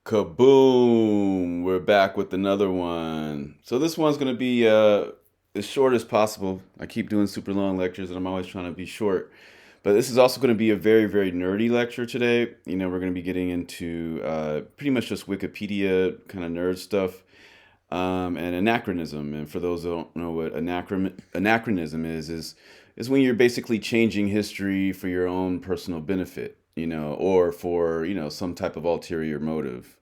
Kaboom! We're back with another one. So this one's gonna be as short as possible. I keep doing super long lectures, and I'm always trying to be short. But this is also going to be a very, very nerdy lecture today. We're going to be getting into pretty much just Wikipedia kind of nerd stuff and anachronism. And for those who don't know what anachronism is when you're basically changing history for your own personal benefit, or for some type of ulterior motive,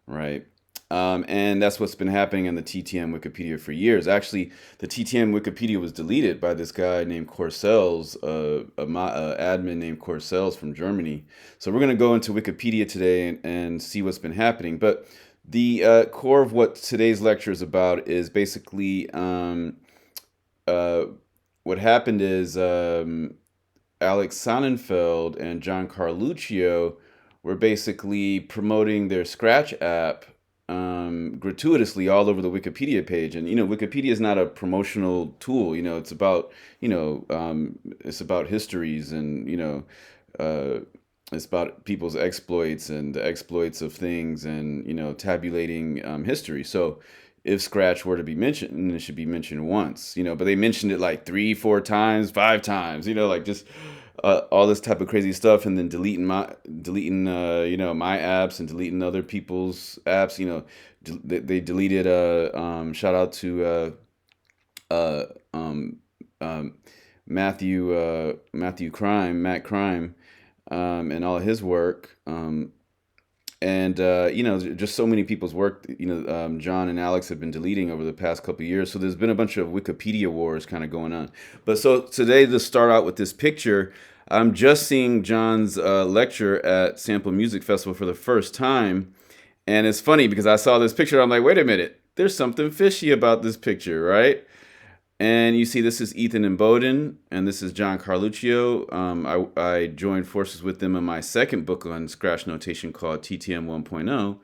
right? And that's what's been happening on the TTM Wikipedia for years. Actually, the TTM Wikipedia was deleted by this guy named Corsells, admin named Corsells from Germany. So we're going to go into Wikipedia today and see what's been happening. But the core of what today's lecture is about is basically uh, what happened is Alex Sonnenfeld and John Carluccio were basically promoting their Scratch app gratuitously all over the Wikipedia page. And Wikipedia is not a promotional tool. It's about it's about histories, and uh, it's about people's exploits and the exploits of things, and tabulating history. So if Scratch were to be mentioned, it should be mentioned once. But they mentioned it like 3, 4 times, 5 times. Like just all this type of crazy stuff, and then deleting my apps and deleting other people's apps. They deleted shout out to uh, um, um, Matt Crime, and all of his work. And just so many people's work. John and Alex have been deleting over the past couple of years. So there's been a bunch of Wikipedia wars kind of going on. But so today, to start out with this picture, I'm just seeing John's lecture at Sample Music Festival for the first time. And it's funny because I saw this picture. I'm like, wait a minute, there's something fishy about this picture, right? And you see, this is Ethan and Bowden, and this is John Carluccio. I joined forces with them in my second book on Scratch notation called TTM 1.0.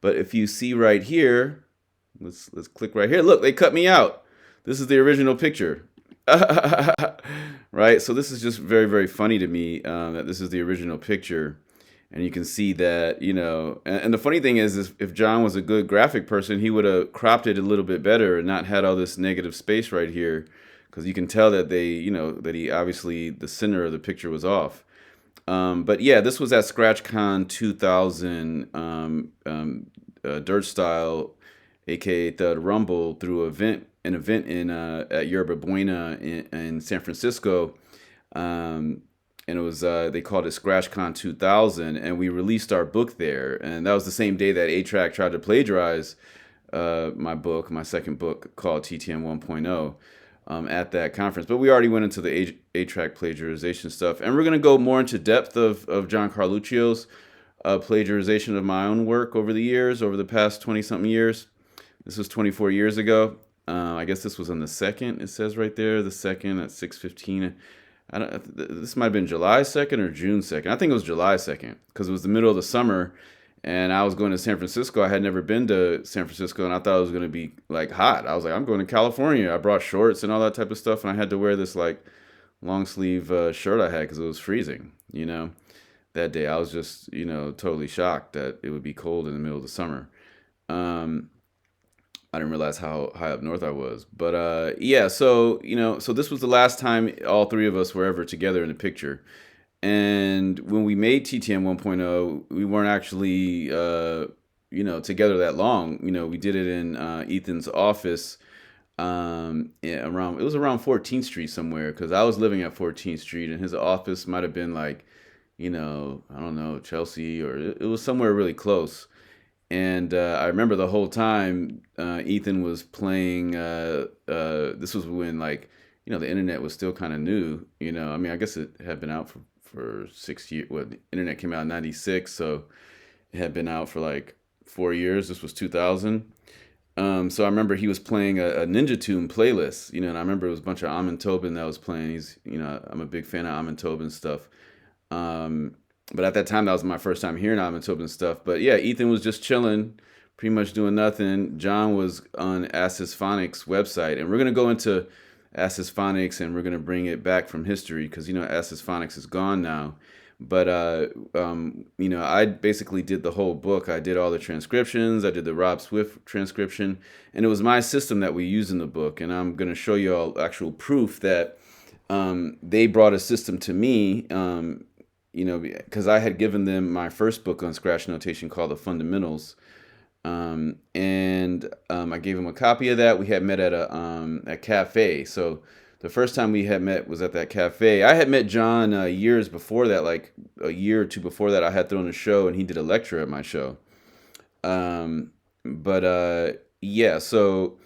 But if you see right here, let's click right here. Look, they cut me out. This is the original picture. Right? So this is just very, very funny to me that this is the original picture. And you can see that, and the funny thing is if John was a good graphic person, he would have cropped it a little bit better and not had all this negative space right here. Because you can tell that that he obviously, the center of the picture was off. But yeah, this was at ScratchCon 2000, Dirt Style, aka Thud Rumble, through an event in at Yerba Buena in San Francisco. And it was they called it ScratchCon 2000, and we released our book there. And that was the same day that A-Track tried to plagiarize my second book called TTM 1.0, at that conference. But we already went into the A-Track plagiarization stuff, and we're going to go more into depth of John Carluccio's plagiarization of my own work over the past 20-something years. This was 24 years ago. I guess this was on the 2nd. It says right there, the 2nd at 6:15. This might have been July 2nd or June 2nd. I think it was July 2nd because it was the middle of the summer, and I was going to San Francisco. I had never been to San Francisco, and I thought it was going to be like hot. I was like, I'm going to California. I brought shorts and all that type of stuff, and I had to wear this like long sleeve shirt I had because it was freezing. That day I was just totally shocked that it would be cold in the middle of the summer. I didn't realize how high up north I was. But yeah, so so this was the last time all three of us were ever together in a picture. And when we made TTM 1.0, we weren't actually together that long. We did it in Ethan's office, yeah, around it was around 14th Street somewhere, because I was living at 14th Street, and his office might have been like, I don't know, Chelsea, or it was somewhere really close. And I remember the whole time Ethan was playing. This was when, like, the internet was still kind of new. I mean, I guess it had been out for 6 years. Well, the internet came out in '96, so it had been out for like 4 years. This was 2000. So I remember he was playing a Ninja Tune playlist. And I remember it was a bunch of Amin Tobin that was playing. I'm a big fan of Amin Tobin stuff. But at that time, that was my first time hearing Amin Tobin stuff. But yeah, Ethan was just chilling, pretty much doing nothing. John was on Assis Phonics website, and we're gonna go into Assis Phonics, and we're gonna bring it back from history because Assis Phonics is gone now. But I basically did the whole book. I did all the transcriptions. I did the Rob Swift transcription, and it was my system that we use in the book. And I'm going to show you all actual proof that they brought a system to me. Because I had given them my first book on Scratch notation called The Fundamentals. I gave him a copy of that. We had met at a cafe. So the first time we had met was at that cafe. I had met John years before that, like a year or two before that. I had thrown a show and he did a lecture at my show. Yeah, so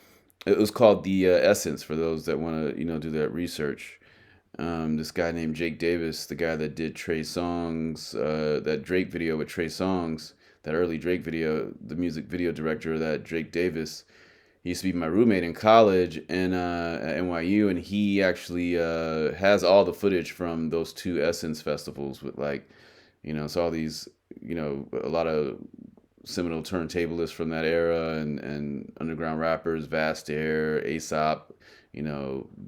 it was called The Essence for those that want to, do that research. This guy named Jake Davis, the guy that did Trey Songz, that Drake video with Trey Songz, that early Drake video, the music video director of that, Jake Davis, he used to be my roommate in college and at NYU, and he actually has all the footage from those two Essence festivals with it's all these, a lot of seminal turntablists from that era and underground rappers, Vast Air, Aesop,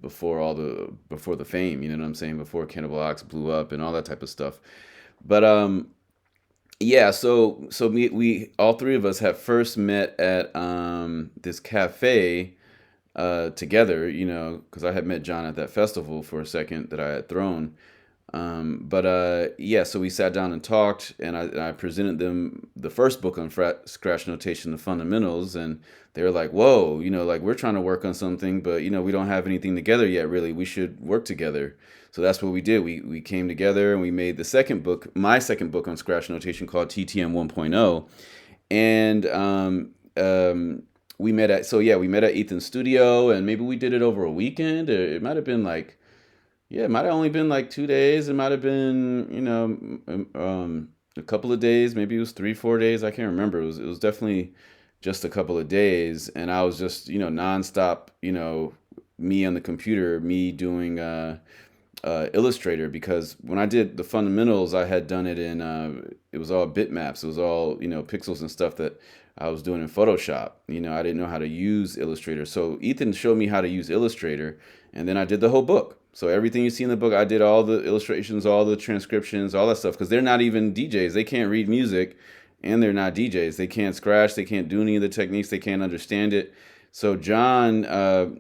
before the fame, you know what I'm saying, before Cannibal Ox blew up and all that type of stuff. But yeah, so we all three of us had first met at this cafe together, because I had met John at that festival for a second that I had thrown. Yeah, so we sat down and talked, and I presented them the first book on Scratch notation, The Fundamentals, and they were like, "Whoa, like we're trying to work on something, but we don't have anything together yet. Really, we should work together." So that's what we did. We came together and we made the second book, my second book on Scratch notation called TTM 1.0, and we met at Ethan's studio, and maybe we did it over a weekend, or it might have been like. Yeah, it might have only been like 2 days. It might have been, a couple of days. Maybe it was 3, 4 days. I can't remember. It was definitely just a couple of days. And I was just, nonstop, me on the computer, me doing Illustrator. Because when I did the fundamentals, I had done it in, it was all bitmaps. It was all, pixels and stuff that I was doing in Photoshop. I didn't know how to use Illustrator. So Ethan showed me how to use Illustrator. And then I did the whole book. So everything you see in the book, I did all the illustrations, all the transcriptions, all that stuff, because they're not even DJs. They can't read music, and they're not DJs. They can't scratch. They can't do any of the techniques. They can't understand it. So John,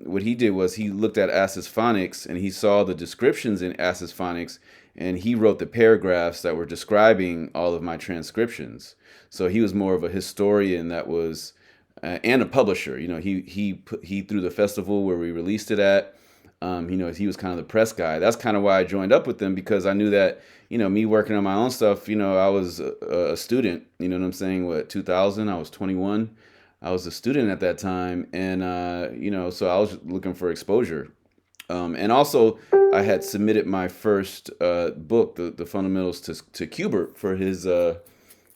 what he did was he looked at Access Phonics, and he saw the descriptions in Access Phonics, and he wrote the paragraphs that were describing all of my transcriptions. So he was more of a historian that was, and a publisher. He threw the festival where we released it at. He was kind of the press guy. That's kind of why I joined up with them, because I knew that, me working on my own stuff, I was a student, you know what I'm saying? 2000, I was 21. I was a student at that time. And, so I was looking for exposure. And also I had submitted my first book, the Fundamentals to Kubert for his,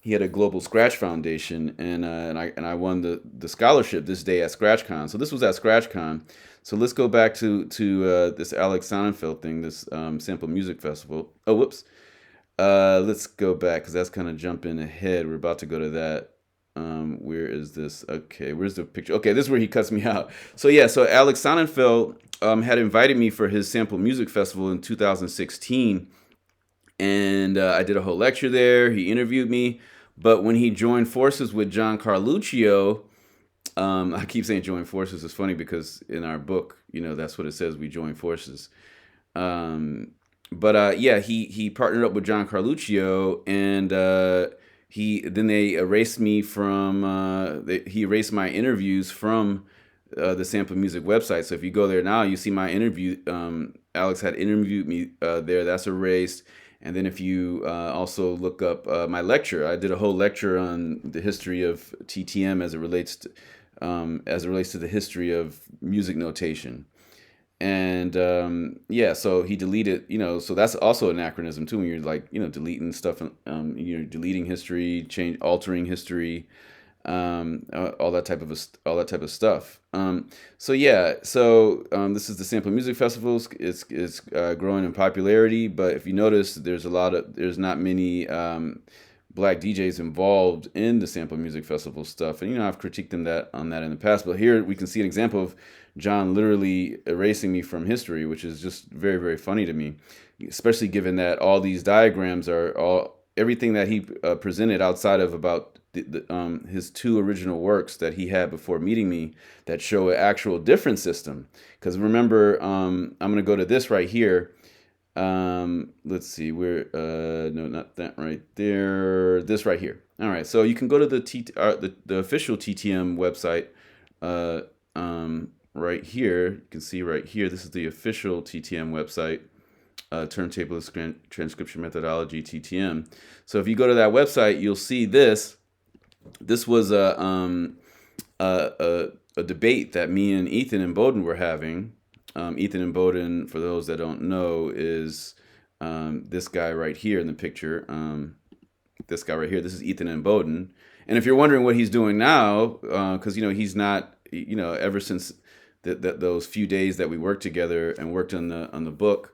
he had a global Scratch foundation, and I won the scholarship this day at ScratchCon. So this was at ScratchCon. So let's go back to this Alex Sonnenfeld thing, this sample music festival. Oh, whoops. Let's go back, because that's kind of jumping ahead. We're about to go to that. Where is this? Okay, where's the picture? Okay, this is where he cuts me out. So yeah, so Alex Sonnenfeld had invited me for his sample music festival in 2016, and I did a whole lecture there. He interviewed me, but when he joined forces with John Carluccio, I keep saying join forces. It's funny because in our book, that's what it says. We join forces. Yeah, he partnered up with John Carluccio, and they erased me from. He erased my interviews from the Sample Music website. So if you go there now, you see my interview. Alex had interviewed me there. That's erased. And then if you also look up my lecture, I did a whole lecture on the history of TTM as it relates to the history of music notation. And yeah, so he deleted, so that's also an anachronism too, when you're deleting stuff, you're deleting history, altering history, all that type of stuff. So yeah, this is the Sample Music Festival. It's growing in popularity, but if you notice, there's not many black DJs involved in the Sample Music Festival stuff, and I've critiqued them on that in the past. But here we can see an example of John literally erasing me from history, which is just very, very funny to me. especially given that all these diagrams are all everything that he presented outside of about his two original works that he had before meeting me that show an actual different system. Because remember, I'm going to go to this right here. Let's see, where, no, not that right there, this right here. All right, so you can go to the official TTM website, right here. You can see right here, this is the official TTM website, Turntable Transcription Methodology, TTM. So if you go to that website, you'll see this. This was a debate that me and Ethan and Bowden were having. Ethan and Bowden, for those that don't know, is this guy right here in the picture. This guy right here. This is Ethan and Bowden. And if you're wondering what he's doing now, because he's not, ever since those few days that we worked together and worked on the book,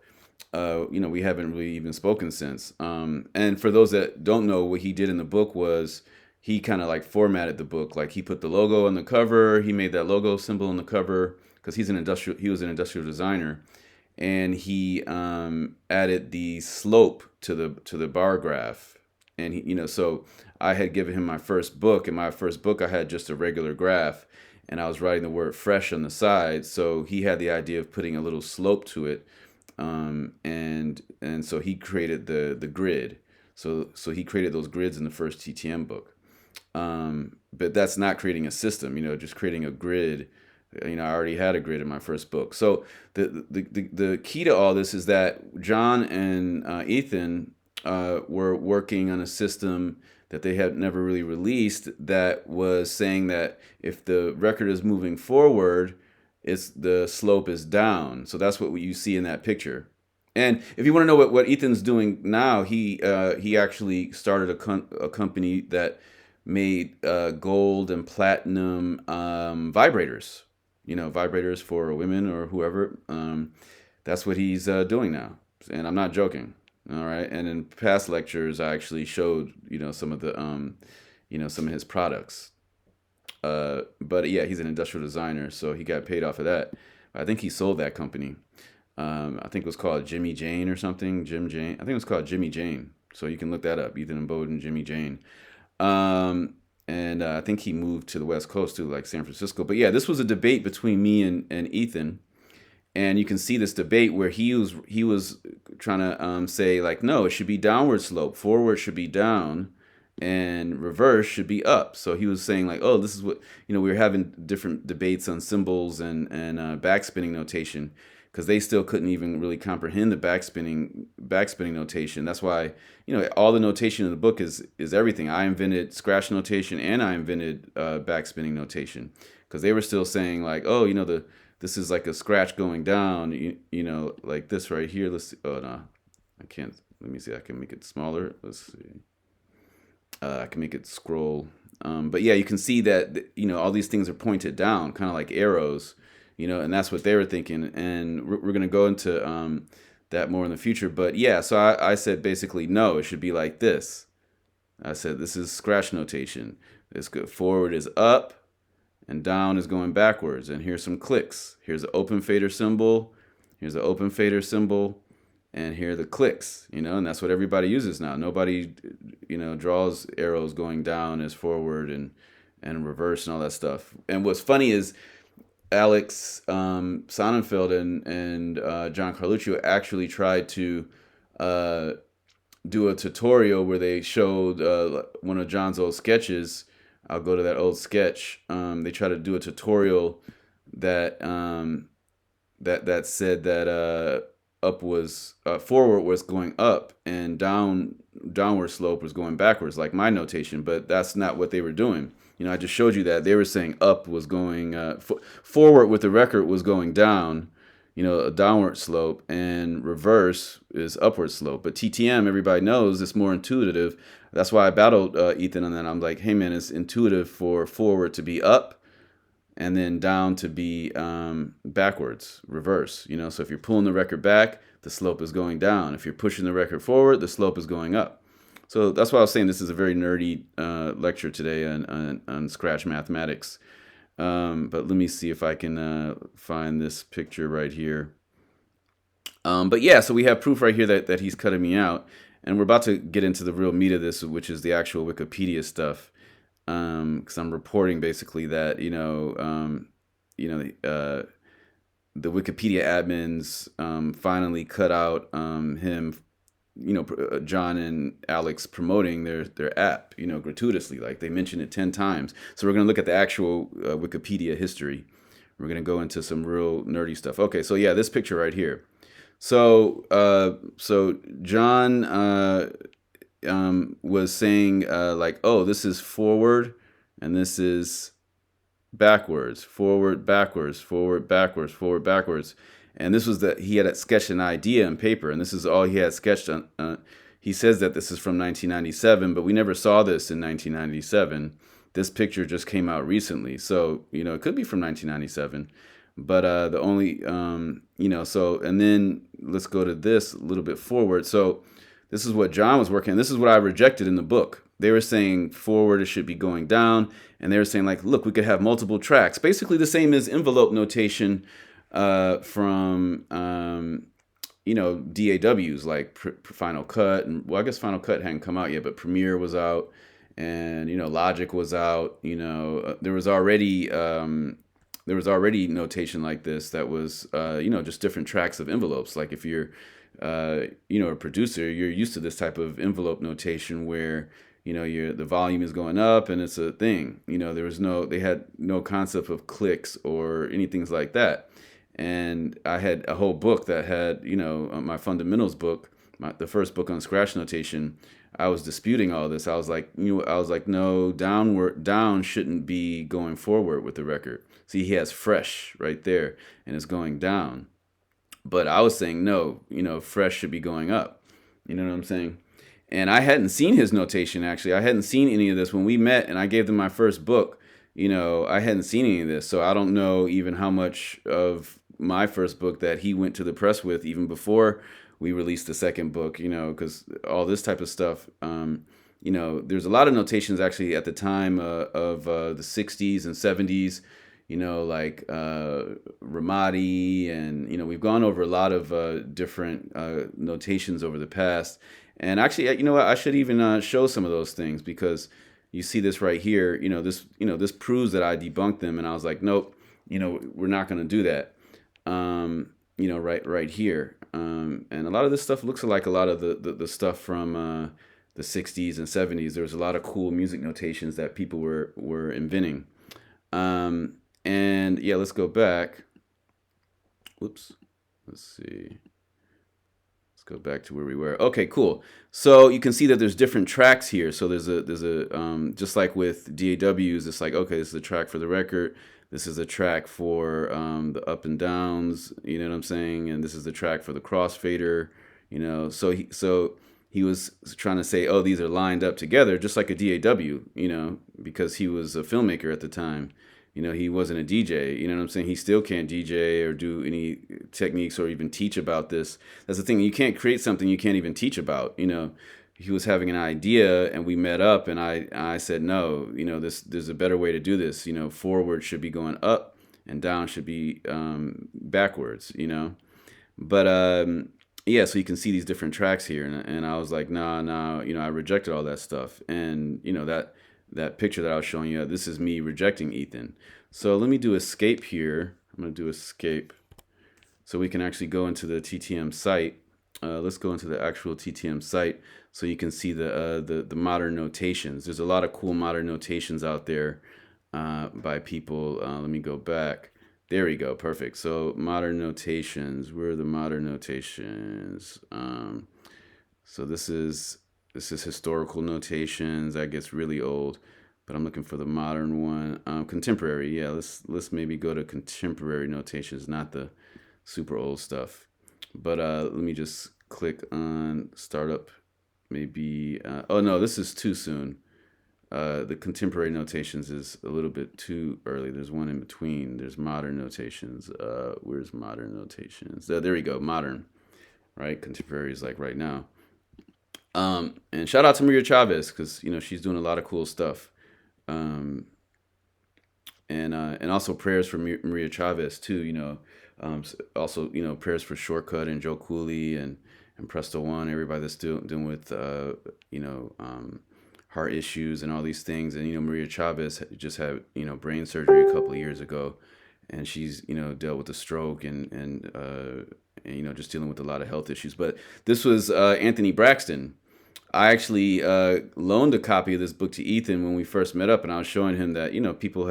we haven't really even spoken since. And for those that don't know, what he did in the book was he kind of like formatted the book. Like he put the logo on the cover. He made that logo symbol on the cover because he was an industrial designer, and he added the slope to the bar graph. And he, so I had given him my first book. In my first book, I had just a regular graph, and I was writing the word fresh on the side. So he had the idea of putting a little slope to it. And so he created the grid. So he created those grids in the first TTM book. But that's not creating a system, just creating a grid. I already had a grid in my first book. So the key to all this is that John and Ethan were working on a system that they had never really released that was saying that if the record is moving forward, the slope is down. So that's what you see in that picture. And if you want to know what Ethan's doing now, he actually started a company that made gold and platinum vibrators. Vibrators for women or whoever. That's what he's doing now, and I'm not joking. All right. And in past lectures, I actually showed some of the some of his products. But yeah, he's an industrial designer, so he got paid off of that. I think he sold that company. I think it was called Jimmy Jane or something. Jim Jane. I think it was called Jimmy Jane. So you can look that up. Ethan and Bowden, Jimmy Jane. And I think he moved to the West Coast to like San Francisco. But yeah, this was a debate between me and Ethan. And you can see this debate where he was trying to say like, no, it should be downward slope. Forward should be down, and reverse should be up. So he was saying like, oh, this is what we were having different debates on symbols and backspinning notation, because they still couldn't even really comprehend the backspinning notation. That's why all the notation in the book is everything. I invented Sxratch notation and I invented backspinning notation, because they were still saying like, oh, this is like a scratch going down, like this right here. Let's see. Oh, no, I can't. Let me see. I can make it smaller. Let's see. I can make it scroll. But yeah, you can see that, all these things are pointed down, kind of like arrows, and that's what they were thinking. And we're going to go into that more in the future. But yeah, so I said basically, no, it should be like this. I said, this is Sxratch notation. This forward is up, and down is going backwards. And here's some clicks. Here's the open fader symbol. Here's the open fader symbol. And here are the clicks, and that's what everybody uses now. Nobody, draws arrows going down as forward and reverse and all that stuff. And what's funny is Alex Sonnenfeld and John Carluccio actually tried to do a tutorial where they showed one of John's old sketches. I'll go to that old sketch. They tried to do a tutorial that that said that forward was going up and downward slope was going backwards, like my notation. But that's not what they were doing. I just showed you that they were saying up was going forward with the record was going down, a downward slope, and reverse is upward slope. But TTM, everybody knows, it's more intuitive. That's why I battled Ethan on that. I'm like, hey man, it's intuitive for forward to be up and then down to be backwards, reverse. So if you're pulling the record back, the slope is going down. If you're pushing the record forward, the slope is going up. So that's why I was saying this is a very nerdy lecture today on Sxratch mathematics. But let me see if I can find this picture right here. But yeah, so we have proof right here that he's cutting me out, and we're about to get into the real meat of this, which is the actual Wikipedia stuff. Because I'm reporting basically that you know the Wikipedia admins finally cut out him, John and Alex promoting their app, gratuitously. Like they mentioned it 10 times. So we're gonna look at the actual Wikipedia history. We're gonna go into some real nerdy stuff. Okay, so yeah, this picture right here. So John was saying like, oh, this is forward, and this is backwards, forward, backwards, forward, backwards, forward, backwards. And this was that he had sketched an idea in paper, and this is all he had sketched on. He says that this is from 1997, but we never saw this in 1997. This picture just came out recently, so it could be from 1997. But the only, so, and then let's go to this a little bit forward. So this is what John was working on. This is what I rejected in the book. They were saying forward, it should be going down. And they were saying, like, look, we could have multiple tracks. Basically the same as envelope notation from, DAWs, like Final Cut. And, well, I guess Final Cut hadn't come out yet, but Premiere was out. And, Logic was out. There was already notation like this that was, just different tracks of envelopes. Like if you're, a producer, you're used to this type of envelope notation where, the volume is going up and it's a thing. They had no concept of clicks or anything like that. And I had a whole book that had, my fundamentals book, the first book on scratch notation. I was disputing all this. I was like, no, down shouldn't be going forward with the record. See, he has fresh right there and it's going down. But I was saying, no, fresh should be going up. You know what I'm saying? And I hadn't seen his notation, actually. I hadn't seen any of this when we met and I gave them my first book. I hadn't seen any of this. So I don't know even how much of my first book that he went to the press with even before we released the second book, because all this type of stuff, there's a lot of notations actually at the time of the 60s and 70s, like Ramadi, and, we've gone over a lot of different notations over the past. And actually, what? I should even show some of those things because you see this right here. This proves that I debunked them, and I was like, nope, we're not going to do that. Right here. And a lot of this stuff looks like a lot of the stuff from the 60s and 70s. There was a lot of cool music notations that people were inventing. And yeah, let's go back. Whoops. Let's see. Let's go back to where we were. Okay, cool. So you can see that there's different tracks here. So there's a just like with DAWs, it's like, okay, this is a track for the record. This is a track for the up and downs, you know what I'm saying? And this is the track for the crossfader, So he was trying to say, oh, these are lined up together, just like a DAW, because he was a filmmaker at the time. He wasn't a DJ, you know what I'm saying? He still can't DJ or do any techniques or even teach about this. That's the thing. You can't create something you can't even teach about, He was having an idea and we met up and I said, no, there's a better way to do this. Forward should be going up and down should be backwards, But yeah, so you can see these different tracks here. And I was like, nah, I rejected all that stuff. And, that picture that I was showing you, this is me rejecting Ethan. So let me do escape here. I'm going to do escape so we can actually go into the TTM site. Let's go into the actual TTM site so you can see the modern notations. There's a lot of cool modern notations out there by people. Let me go back. There we go. Perfect. So modern notations. Where are the modern notations? So this is historical notations. That gets really old, but I'm looking for the modern one. Contemporary. Yeah, let's maybe go to contemporary notations, not the super old stuff. But let me just click on startup. Maybe. Oh no, this is too soon. The contemporary notations is a little bit too early. There's one in between. There's modern notations. Where's modern notations? There we go. Modern. Right. Contemporary is like right now. And shout out to Maria Chavez because she's doing a lot of cool stuff. And and also prayers for Maria Chavez too. Also prayers for Shortcut and Joe Cooley and Presto One, everybody that's dealing with heart issues and all these things. And Maria Chavez just had brain surgery a couple of years ago, and she's dealt with a stroke and just dealing with a lot of health issues. But this was Anthony Braxton. I actually loaned a copy of this book to Ethan when we first met up, and I was showing him that people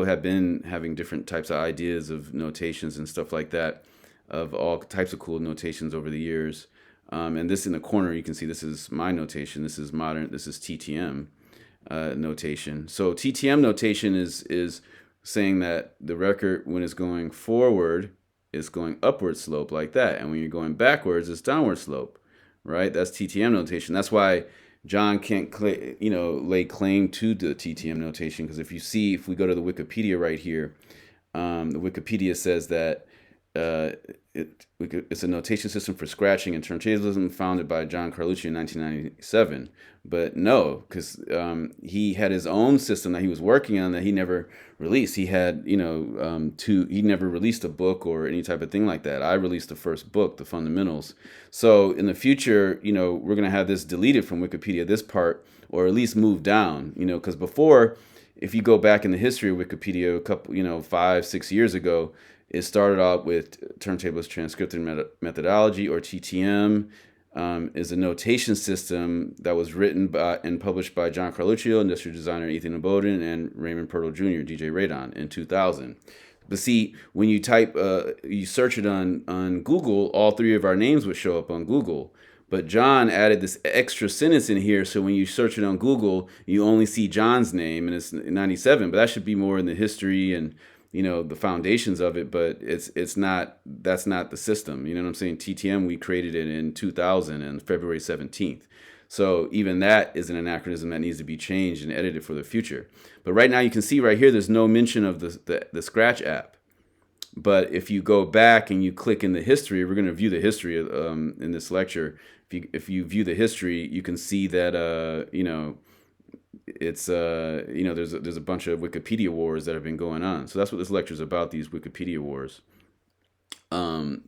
had been having different types of ideas of notations and stuff like that, of all types of cool notations over the years. And this in the corner, you can see this is my notation. This is modern. This is TTM notation. So TTM notation is saying that the record, when it's going forward, is going upward slope like that, and when you're going backwards, it's downward slope. Right, that's TTM notation. That's why John can't lay claim to the TTM notation, because if we go to the Wikipedia right here, the Wikipedia says that it's a notation system for scratching and turntablism founded by John Carluccio in 1997. But no, because he had his own system that he was working on that he never released. He had, he never released a book or any type of thing like that. I released the first book, The Fundamentals. So in the future, we're going to have this deleted from Wikipedia, this part, or at least moved down, because before, if you go back in the history of Wikipedia a couple, 5-6 years ago, it started out with turntablist transcription methodology, or TTM, is a notation system that was written by and published by John Carluccio, industrial designer Ethan Aboden, and Raymond Pirtle Jr., DJ Radon, in 2000. But see, when you you search it on Google, all three of our names would show up on Google. But John added this extra sentence in here, so when you search it on Google, you only see John's name, and it's 97. But that should be more in the history and the foundations of it, but it's not. That's not the system. You know what I'm saying? TTM, we created it in 2000 and February 17th. So even that is an anachronism that needs to be changed and edited for the future. But right now you can see right here, there's no mention of the Scratch app. But if you go back and you click in the history, we're going to view the history in this lecture. If you view the history, you can see that it's there's a bunch of Wikipedia wars that have been going on. So that's what this lecture is about, these Wikipedia wars. And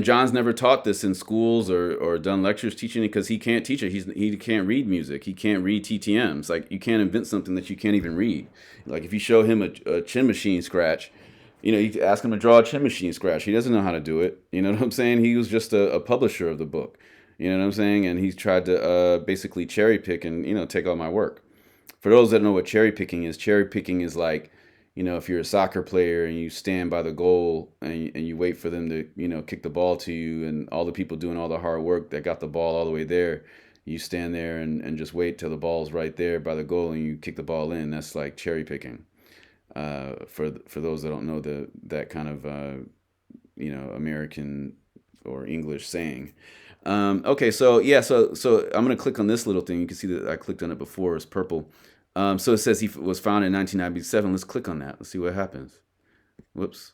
John's never taught this in schools or done lectures teaching it, because he can't teach it. He can't read music. He can't read TTMs. Like, you can't invent something that you can't even read. Like, if you show him a chin machine scratch, you ask him to draw a chin machine scratch. He doesn't know how to do it. You know what I'm saying? He was just a publisher of the book. You know what I'm saying? And he's tried to basically cherry pick and, take all my work. For those that don't know what cherry picking is like, if you're a soccer player and you stand by the goal and you wait for them to, kick the ball to you, and all the people doing all the hard work that got the ball all the way there, you stand there and just wait till the ball's right there by the goal and you kick the ball in. That's like cherry picking. For those that don't know that kind of, American or English saying. Okay, so I'm going to click on this little thing. You can see that I clicked on it before. It's purple. So it says he was founded in 1997. Let's click on that. Let's see what happens. Whoops.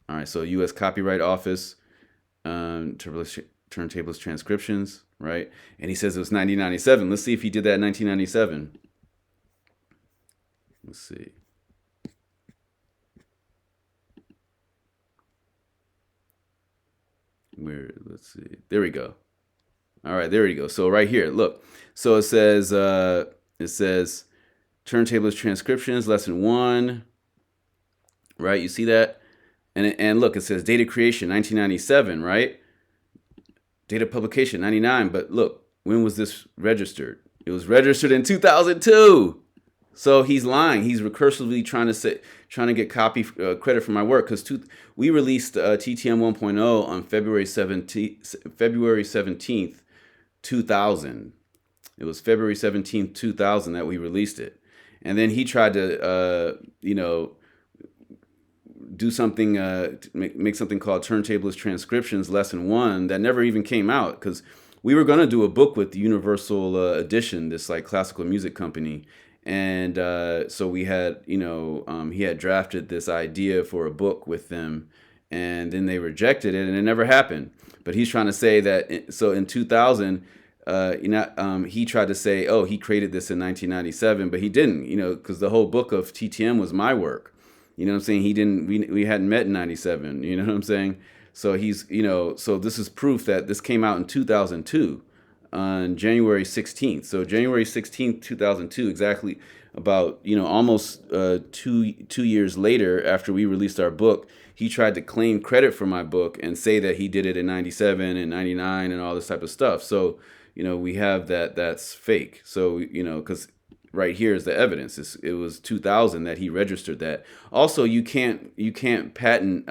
All right, so U.S. Copyright Office, turntablist transcriptions, right? And he says it was 1997. Let's see if he did that in 1997. Let's see. Let's see. There we go. All right, there you go. So right here, look. So it says turntablist transcriptions, lesson 1. Right, you see that? And look, it says data creation 1997, right? Data publication 99. But look, when was this registered? It was registered in 2002. So he's lying. He's recursively trying to get copy credit for my work, because we released TTM 1.0 on February 17th, 2000. It was February 17th, 2000 that we released it. And then he tried to, do something, make something called Turntablist Transcriptions Lesson 1 that never even came out, because we were going to do a book with the Universal Edition, this like classical music company. And so we had, he had drafted this idea for a book with them, and then they rejected it, and it never happened. But he's trying to say that, so in 2000, he tried to say, oh, he created this in 1997, but he didn't, because the whole book of TTM was my work. You know what I'm saying? He didn't, we hadn't met in 97, you know what I'm saying? So so this is proof that this came out in 2002 on January 16th. So January 16th, 2002, exactly about, almost 2 years later after we released our book, he tried to claim credit for my book and say that he did it in 97 and 99 and all this type of stuff. So, we have that's fake. So, because right here is the evidence. It was 2000 that he registered that. Also, you can't patent,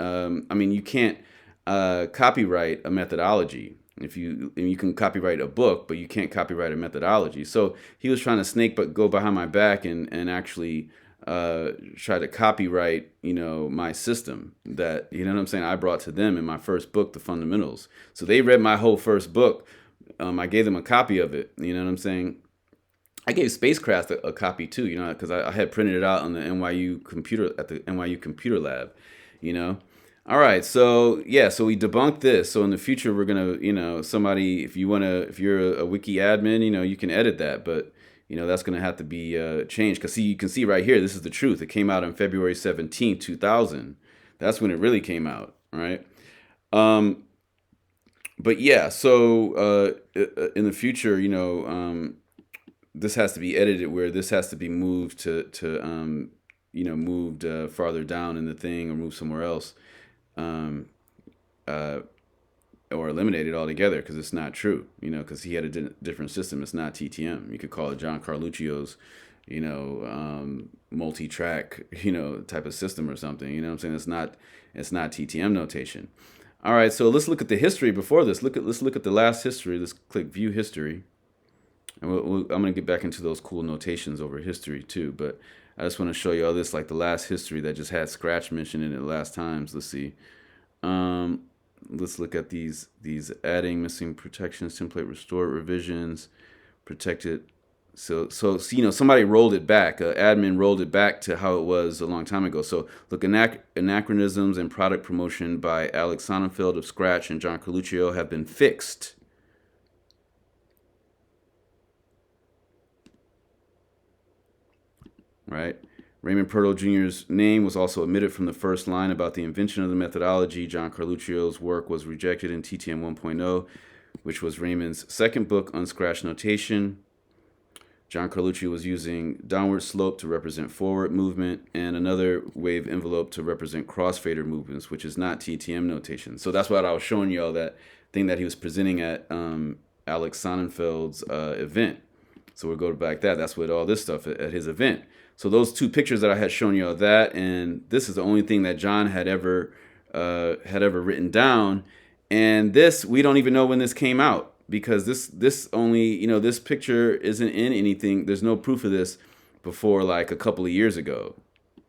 you can't copyright a methodology. If you can copyright a book, but you can't copyright a methodology. So he was trying to go behind my back and actually try to copyright, my system that, what I'm saying, I brought to them in my first book, The Fundamentals. So they read my whole first book. I gave them a copy of it. You know what I'm saying? I gave Spacecraft a copy too, because I had printed it out on the NYU computer at the NYU Computer Lab, All right, so so we debunked this. So in the future, we're gonna, somebody, if you're a wiki admin, you can edit that, but that's gonna have to be changed. Cause you can see right here, this is the truth. It came out on February 17th, 2000. That's when it really came out, right? But so in the future, this has to be edited where this has to be moved to moved farther down in the thing or moved somewhere else. Or eliminated altogether because it's not true, because he had a different system. It's not TTM. You could call it John Carluccio's, multi-track, type of system or something. You know what I'm saying? It's not TTM notation. All right, so let's look at the history before this. Let's look at the last history. Let's click View History. And I'm going to get back into those cool notations over history too, but I just want to show you all this, like the last history that just had Sxratch mentioned in it last times. Let's see. Let's look at these adding, missing protections, template restored, revisions, protected. So somebody rolled it back. Admin rolled it back to how it was a long time ago. So look, anachronisms and product promotion by Alex Sonnenfeld of Sxratch and John Carluccio have been fixed. Right? Raymond Purtle Jr.'s name was also omitted from the first line about the invention of the methodology. John Carluccio's work was rejected in TTM 1.0, which was Raymond's second book on Sxratch notation. John Carluccio was using downward slope to represent forward movement and another wave envelope to represent crossfader movements, which is not TTM notation. So that's what I was showing you all, that thing that he was presenting at Alex Sonnenfeld's event. So we'll go back that's what all this stuff at his event. So those two pictures that I had shown you all that, and this is the only thing that John had ever written down. And this, we don't even know when this came out, because this only, this picture isn't in anything. There's no proof of this before like a couple of years ago,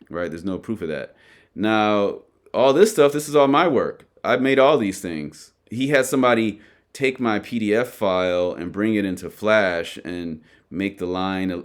right? There's no proof of that. Now, all this stuff, this is all my work. I've made all these things. He had somebody take my PDF file and bring it into Flash and make the line, blue,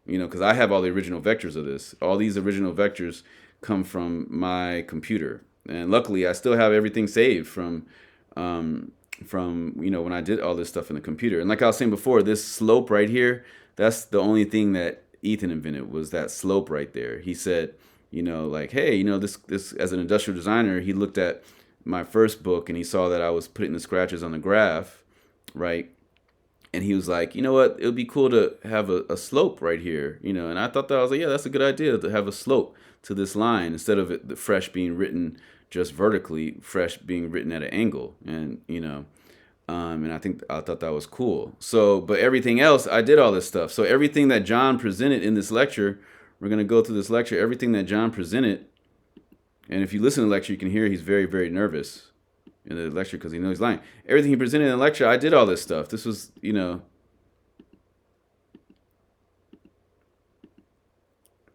because I have all the original vectors of this. All these original vectors come from my computer, and luckily I still have everything saved from when I did all this stuff in the computer. And like I was saying before, this slope right here, that's the only thing that Ethan invented, was that slope right there. He said, like, hey, this as an industrial designer, he looked at my first book and he saw that I was putting the scratches on the graph, right? And he was like, you know what, it would be cool to have a slope right here, and I thought that, I was like, yeah, that's a good idea to have a slope to this line instead of the fresh being written just vertically, fresh being written at an angle. And and I thought that was cool. So, but everything else, I did all this stuff. So everything that John presented in this lecture, we're going to go through this lecture, everything that John presented. And if you listen to the lecture, you can hear he's very, very nervous in the lecture because he knows he's lying. Everything he presented in the lecture, I did all this stuff. This was,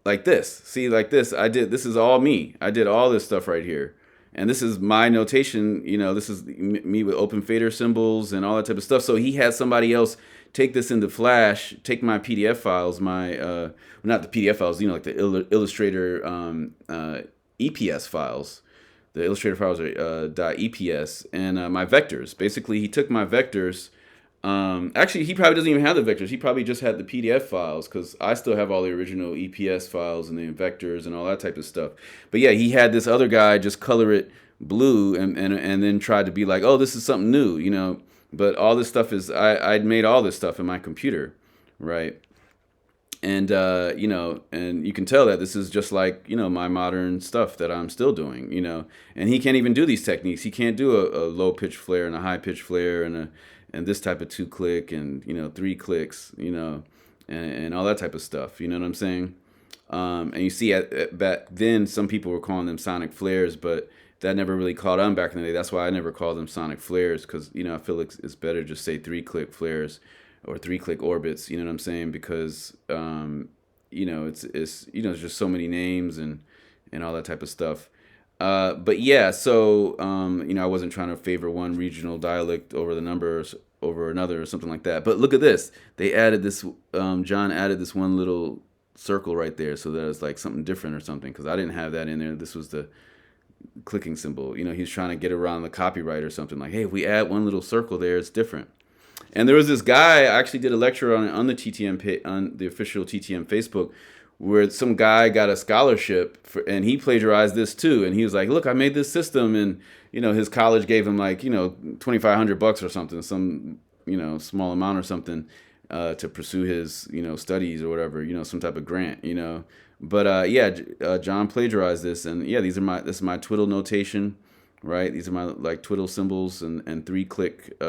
like this. See, like this. This is all me. I did all this stuff right here. And this is my notation, this is me with open fader symbols and all that type of stuff. So he had somebody else take this into Flash, take my PDF files, not the PDF files, like the Illustrator EPS files, the Illustrator files are .eps, and my vectors. Basically, he took my vectors. Actually, he probably doesn't even have the vectors. He probably just had the PDF files, because I still have all the original EPS files and the vectors and all that type of stuff. But yeah, he had this other guy just color it blue and then tried to be like, oh, this is something new, you know. But all this stuff is I'd made all this stuff in my computer, right? And you know, and you can tell that this is just like, you know, my modern stuff that I'm still doing, you know. And he can't even do these techniques. He can't do a low pitch flare and a high pitch flare and this type of 2-click and, you know, 3 clicks, you know, and all that type of stuff. You know what I'm saying? And you see back then some people were calling them sonic flares, but that never really caught on back in the day. That's why I never called them sonic flares, because, you know, I feel like it's better just say 3-click flares or 3-click orbits. You know what I'm saying? Because you know, it's you know, there's just so many names and all that type of stuff. But yeah, so you know, I wasn't trying to favor one regional dialect over the numbers over another or something like that. But look at this. They added this. John added this one little circle right there, so that it's like something different or something, because I didn't have that in there. This was the clicking symbol. You know, he's trying to get around the copyright or something, like, hey, if we add one little circle there, it's different. And there was this guy, I actually did a lecture on the TTM on the official TTM Facebook, where some guy got a scholarship and he plagiarized this too. And he was like, look, I made this system, and, you know, his college gave him like, you know, $2,500 or something, some, you know, small amount or something, to pursue his, you know, studies or whatever, you know, some type of grant, you know. But yeah, John plagiarized this, and yeah, this is my twiddle notation, right? These are my like twiddle symbols and 3-click,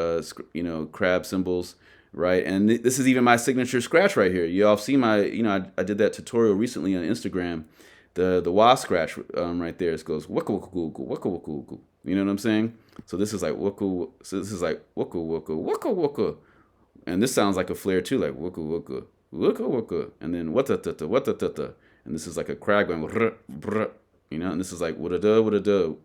you know, crab symbols, right? And this is even my signature Scratch right here. You all see my, you know, I did that tutorial recently on Instagram, the wah Scratch right there. It goes waka waka waka waka waka waka. You know what I'm saying? So this is like waka. So this is like waka waka waka waka, and this sounds like a flare too, like waka waka waka waka, and then wata, and this is like a crab going brr, brr, you know, and this is like wada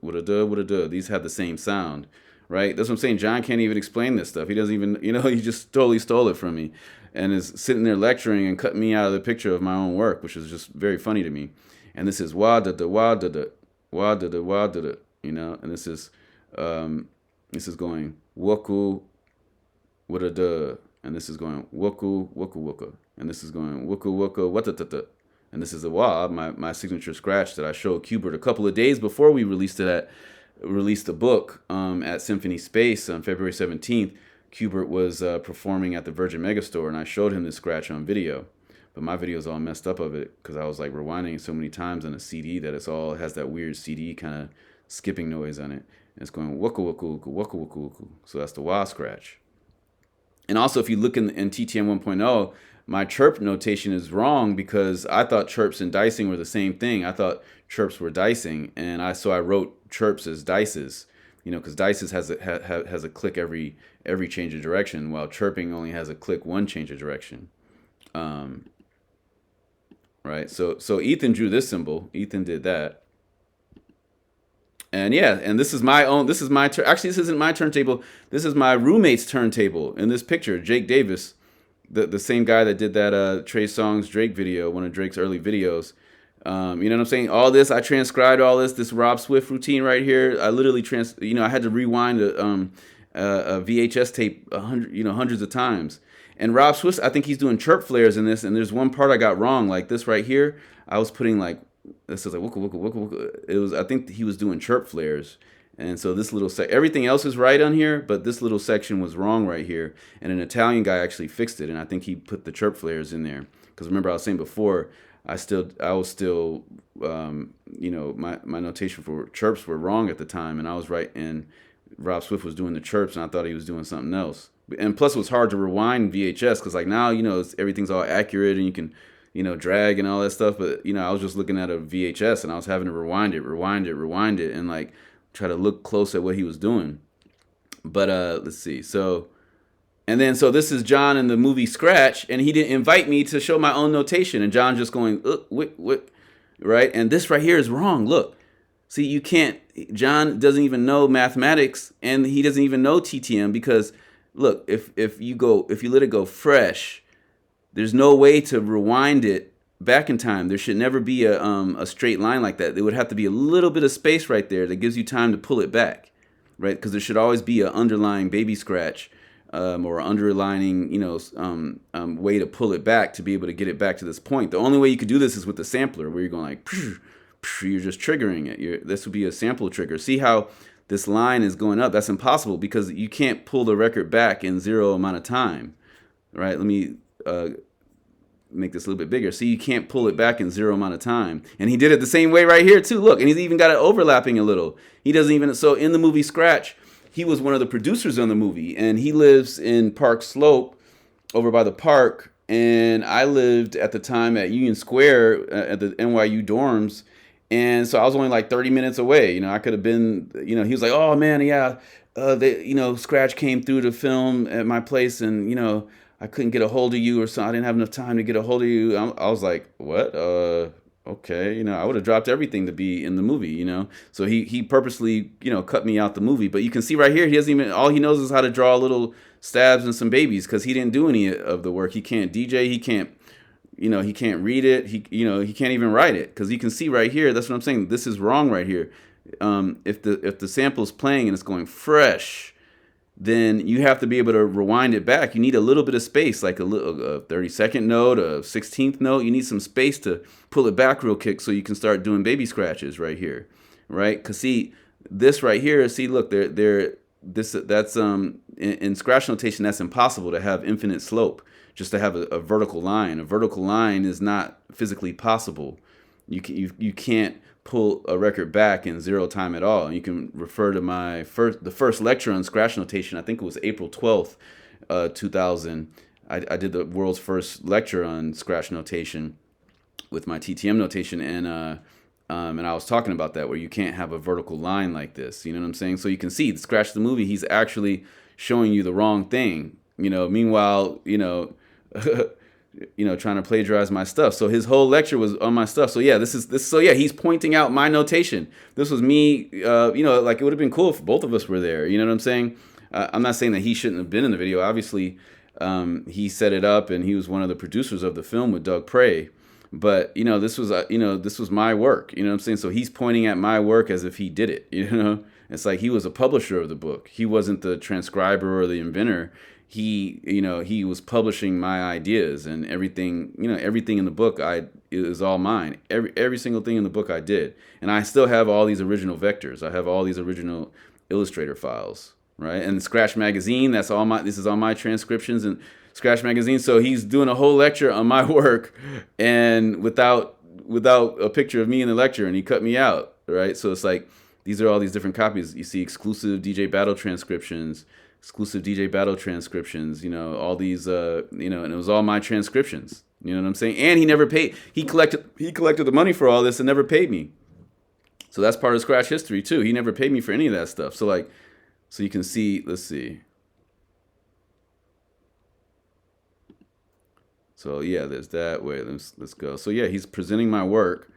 wada. These have the same sound, right? That's what I'm saying. John can't even explain this stuff. He doesn't even, you know, he just totally stole it from me, and is sitting there lecturing and cutting me out of the picture of my own work, which is just very funny to me. And this is wada wada, you know, and this is going waku wada, and this is going waku waku waka, and this is going waku waka wata. And this is a wah, my signature Scratch that I showed Qbert a couple of days before we released the book at Symphony Space on February 17th. Qbert was performing at the Virgin Megastore, and I showed him this Scratch on video. But my video's all messed up of it, because I was like rewinding it so many times on a CD that it has that weird CD kind of skipping noise on it. And it's going waka waka waka waka waka waka. So that's the wah Scratch. And also, if you look in TTM 1.0, my chirp notation is wrong, because I thought chirps and dicing were the same thing. I thought chirps were dicing, and so I wrote chirps as dices, you know, because dices has a click every change of direction, while chirping only has a click one change of direction. Right. So Ethan drew this symbol. Ethan did that. And yeah, and this is my actually, this isn't my turntable. This is my roommate's turntable in this picture, Jake Davis. The same guy that did that Trey Songz Drake video, one of Drake's early videos. You know what I'm saying? All this, I transcribed all this Rob Swift routine right here. I literally I had to rewind a VHS tape hundreds of times. And Rob Swift, I think he's doing chirp flares in this, and there's one part I got wrong, like this right here. I was putting like, this is like wooka wooka wooka wooka. I think he was doing chirp flares. And so this little everything else is right on here, but this little section was wrong right here. And an Italian guy actually fixed it, and I think he put the chirp flares in there. Because remember, I was saying before, I was still, you know, my notation for chirps were wrong at the time, and I was right, and Rob Swift was doing the chirps, and I thought he was doing something else. And plus, it was hard to rewind VHS, because like now, you know, everything's all accurate, and you can, you know, drag and all that stuff. But you know, I was just looking at a VHS, and I was having to rewind it, and like try to look close at what he was doing. But let's see. So this is John in the movie Scratch, and he didn't invite me to show my own notation, and John just going wick, right? And this right here is wrong. Look, see, you can't. John doesn't even know mathematics, and he doesn't even know TTM, because look, if you let it go fresh, there's no way to rewind it back in time. There should never be a straight line like that. There would have to be a little bit of space right there that gives you time to pull it back, right? Because there should always be an underlying baby scratch, or underlining, way to pull it back to be able to get it back to this point. The only way you could do this is with the sampler, where you're going like, you're just triggering it. This would be a sample trigger. See how this line is going up? That's impossible because you can't pull the record back in zero amount of time, right? Let me make this a little bit bigger. See, you can't pull it back in zero amount of time. And he did it the same way right here too. Look, and he's even got it overlapping a little. He doesn't even, so in the movie Sxratch, he was one of the producers on the movie, and he lives in Park Slope over by the park. And I lived at the time at Union Square at the NYU dorms. And so I was only like 30 minutes away. I could have been, he was like, oh man, yeah, Sxratch came through to film at my place, and, I couldn't get a hold of you, or something. I didn't have enough time to get a hold of you. I was like, what? Okay. I would have dropped everything to be in the movie, So he purposely, cut me out the movie. But you can see right here, he doesn't even, all he knows is how to draw little stabs and some babies, because he didn't do any of the work. He can't DJ. He can't, he can't read it. He can't even write it, because you can see right here. That's what I'm saying. This is wrong right here. If the sample is playing and it's going fresh, then you have to be able to rewind it back. You need a little bit of space, like a 30-second note, a 16th note. You need some space to pull it back real quick so you can start doing baby scratches right here, right? Because see, this right here, see, look, that's in scratch notation, that's impossible to have infinite slope, just to have a vertical line. A vertical line is not physically possible. You can't pull a record back in zero time at all. And you can refer to the first lecture on scratch notation. I think it was April 12th, 2000. I did the world's first lecture on scratch notation with my TTM notation, and I was talking about that, where you can't have a vertical line like this. You know what I'm saying? So you can see, Scratch the movie, he's actually showing you the wrong thing. Meanwhile, trying to plagiarize my stuff. So his whole lecture was on my stuff. So yeah, he's pointing out my notation. This was me, like, it would have been cool if both of us were there. You know what I'm saying? I'm not saying that he shouldn't have been in the video. Obviously, he set it up, and he was one of the producers of the film with Doug Prey. But, this was my work. You know what I'm saying? So he's pointing at my work as if he did it. It's like he was a publisher of the book. He wasn't the transcriber or the inventor. He was publishing my ideas, and everything in the book is all mine. Every single thing in the book I did. And I still have all these original vectors. I have all these original Illustrator files, right? And Scratch Magazine, this is all my transcriptions and Scratch Magazine. So he's doing a whole lecture on my work, and without a picture of me in the lecture, and he cut me out, right? So it's like, these are all these different copies. You see exclusive DJ battle transcriptions, all these, and it was all my transcriptions. You know what I'm saying? And he never paid. He collected the money for all this and never paid me. So that's part of Scratch history too. He never paid me for any of that stuff. So you can see, let's see. So yeah, there's that way. Let's go. So yeah, he's presenting my work.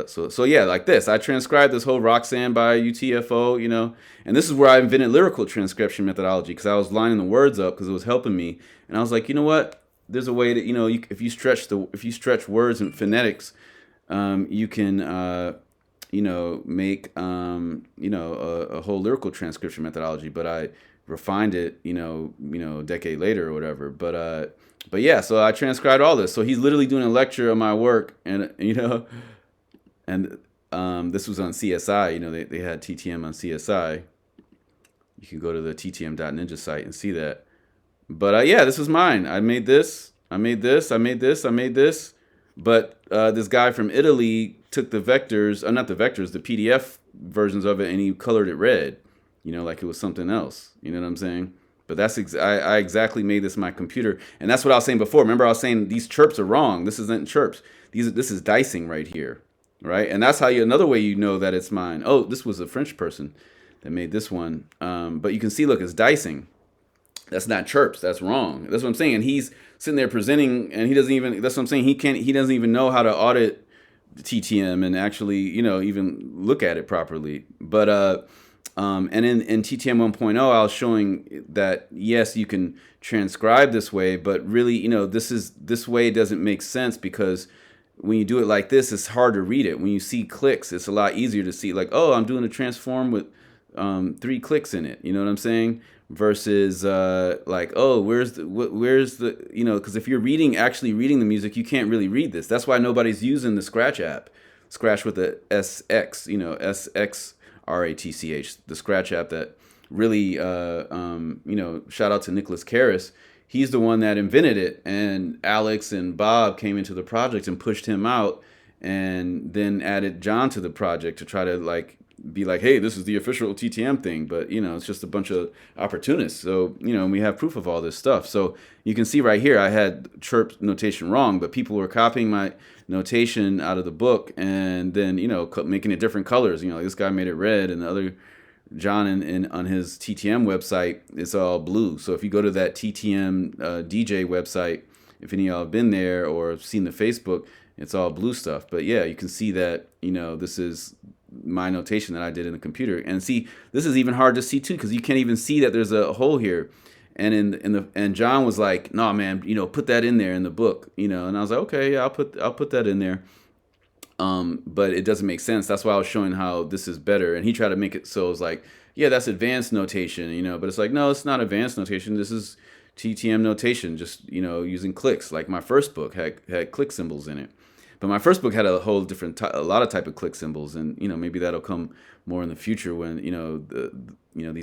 So yeah, like this. I transcribed this whole Roxanne by UTFO, and this is where I invented lyrical transcription methodology, because I was lining the words up because it was helping me. And I was like, you know what? There's a way that, if you stretch words and phonetics, you can, make, a whole lyrical transcription methodology. But I refined it, a decade later or whatever. But yeah, so I transcribed all this. So he's literally doing a lecture on my work, and And this was on CSI. They had TTM on CSI. You can go to the ttm.ninja site and see that. But yeah, this was mine. I made this. But this guy from Italy took the vectors, not the vectors, the PDF versions of it, and he colored it red. Like it was something else. You know what I'm saying? But I exactly made this in my computer. And that's what I was saying before. Remember, I was saying these chirps are wrong. This isn't chirps. This is dicing right here. Right? And that's how another way you know that it's mine. Oh, this was a French person that made this one. But you can see, look, it's dicing. That's not chirps. That's wrong. That's what I'm saying. And he's sitting there presenting, and he doesn't even, that's what I'm saying. He doesn't even know how to audit TTM and actually, even look at it properly. But, and in TTM 1.0, I was showing that, yes, you can transcribe this way, but really, this way doesn't make sense, because when you do it like this, it's hard to read it. When you see clicks, it's a lot easier to see. Like, oh, I'm doing a transform with 3 clicks in it. You know what I'm saying? Versus like, oh, where's the because if you're actually reading the music, you can't really read this. That's why nobody's using the Scratch app, Scratch with the SX, SXRATCH, the Scratch app that really shout out to Nicholas Karras. He's the one that invented it, and Alex and Bob came into the project and pushed him out, and then added John to the project to try to like be like, hey, this is the official TTM thing. But it's just a bunch of opportunists. So we have proof of all this stuff. So you can see right here, I had chirp notation wrong, but people were copying my notation out of the book and then making it different colors. Like this guy made it red, and the other John on his TTM website, it's all blue. So if you go to that TTM DJ website, if any of y'all have been there or seen the Facebook, it's all blue stuff. But yeah, you can see that this is my notation that I did in the computer. And see, this is even hard to see too, because you can't even see that there's a hole here. And and John was like, "No, man, put that in there in the book." And I was like, "Okay, yeah, I'll put that in there." But it doesn't make sense. That's why I was showing how this is better. And he tried to make it so it was like, yeah, that's advanced notation, but it's like, no, it's not advanced notation. This is TTM notation, just, using clicks. Like my first book had click symbols in it. But my first book had a whole different, a lot of type of click symbols. And, maybe that'll come more in the future when, these,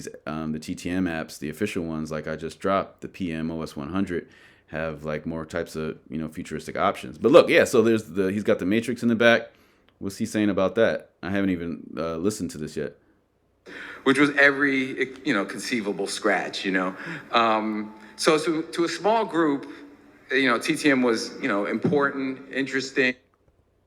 the TTM apps, the official ones, like I just dropped, the PM OS 100, have like more types of futuristic options. But look, yeah, so he's got the matrix in the back. What's he saying about that? I haven't even listened to this yet. Which was every conceivable Scratch. So to a small group, TTM was important, interesting.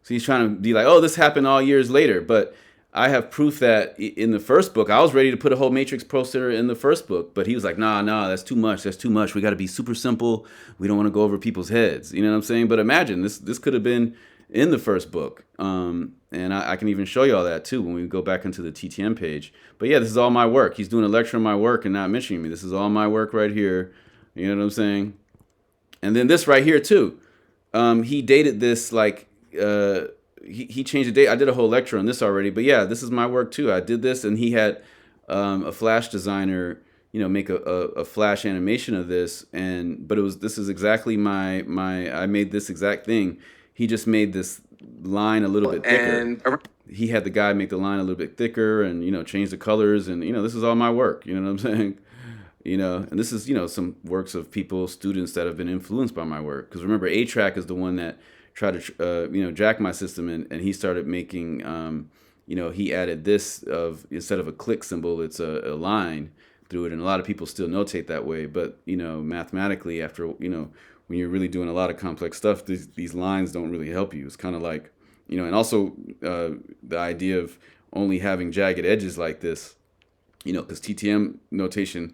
So he's trying to be like, oh, this happened all years later, but I have proof that in the first book, I was ready to put a whole matrix processor in the first book, but he was like, nah, that's too much. That's too much. We got to be super simple. We don't want to go over people's heads. You know what I'm saying? But imagine this could have been in the first book. And I can even show you all that too when we go back into the TTM page. But yeah, this is all my work. He's doing a lecture on my work and not mentioning me. This is all my work right here. You know what I'm saying? And then this right here too. He dated this like, he changed the date. I did a whole lecture on this already, but yeah, this is my work too. I did this, and he had a Flash designer, make a Flash animation of this, but this is exactly my I made this exact thing. He just made this line a little bit thicker. He had the guy make the line a little bit thicker, and change the colors, and this is all my work. You know what I'm saying? And this is some works of students that have been influenced by my work. Because remember, A-Track is the one that tried to jack my system, and he started making he added this instead of a click symbol, it's a line through it, and a lot of people still notate that way. But mathematically, after when you're really doing a lot of complex stuff, these lines don't really help you. It's kind of like and also the idea of only having jagged edges like this, because TTM notation,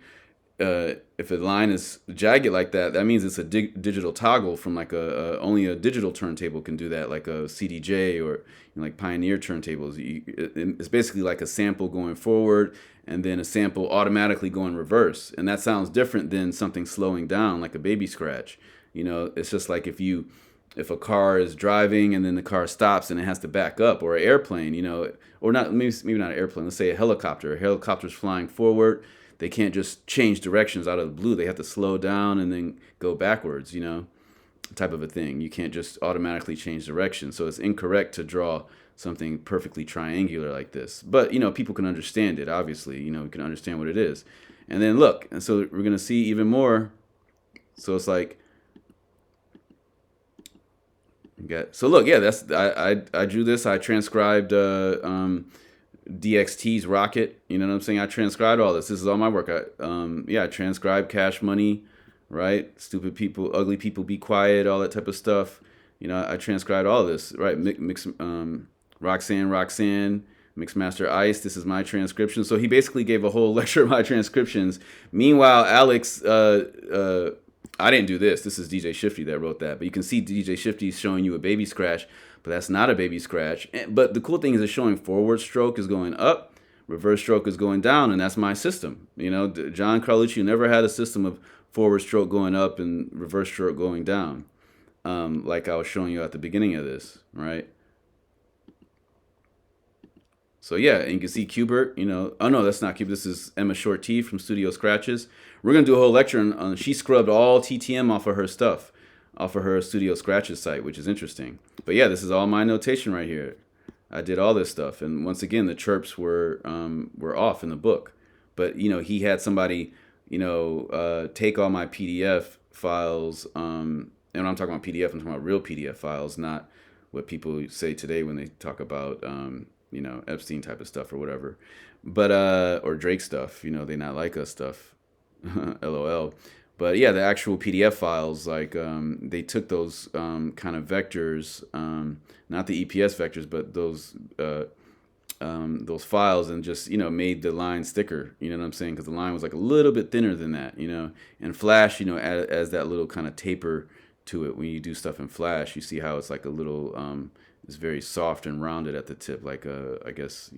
if a line is jagged like that, that means it's a digital toggle from like only a digital turntable can do that, like a CDJ or like Pioneer turntables. It's basically like a sample going forward and then a sample automatically going reverse. And that sounds different than something slowing down like a baby scratch. It's just like if a car is driving and then the car stops and it has to back up, or an airplane, or not, maybe not an airplane, let's say a helicopter. A helicopter's flying forward. They can't just change directions out of the blue. They have to slow down and then go backwards, type of a thing. You can't just automatically change direction. So it's incorrect to draw something perfectly triangular like this. But, people can understand it, obviously. We can understand what it is. And then look, and so we're going to see even more. So it's like, so look, yeah, I drew this. I transcribed DXT's Rocket, you know what I'm saying? I transcribed all this. This is all my work. I transcribed Cash Money, right? Stupid people, ugly people, be quiet, all that type of stuff. I transcribed all this, right? Roxanne, Mixmaster Ice. This is my transcription. So he basically gave a whole lecture of my transcriptions. Meanwhile, Alex, I didn't do this. This is DJ Shifty that wrote that. But you can see DJ Shifty showing you a baby scratch, but that's not a baby scratch. But the cool thing is it's showing forward stroke is going up, reverse stroke is going down, and that's my system. John Carluccio never had a system of forward stroke going up and reverse stroke going down. like I was showing you at the beginning of this, right? So yeah, and you can see Qbert, oh no, that's not Qbert. This is Emma Short T from Studio Scratches. We're gonna do a whole lecture on she scrubbed all TTM off of her stuff, off of her Studio Scratches site, which is interesting. But yeah, this is all my notation right here. I did all this stuff, and once again, the chirps were off in the book. But he had somebody, take all my PDF files. And when I'm talking about PDF, I'm talking about real PDF files, not what people say today when they talk about Epstein type of stuff or whatever, but or Drake stuff. They not like us stuff, lol. But yeah, the actual PDF files, like they took those kind of vectors, not the EPS vectors, but those files, and just made the lines thicker. You know what I'm saying? Because the line was like a little bit thinner than that. And Flash, as that little kind of taper to it when you do stuff in Flash. You see how it's like a little, it's very soft and rounded at the tip, like I guess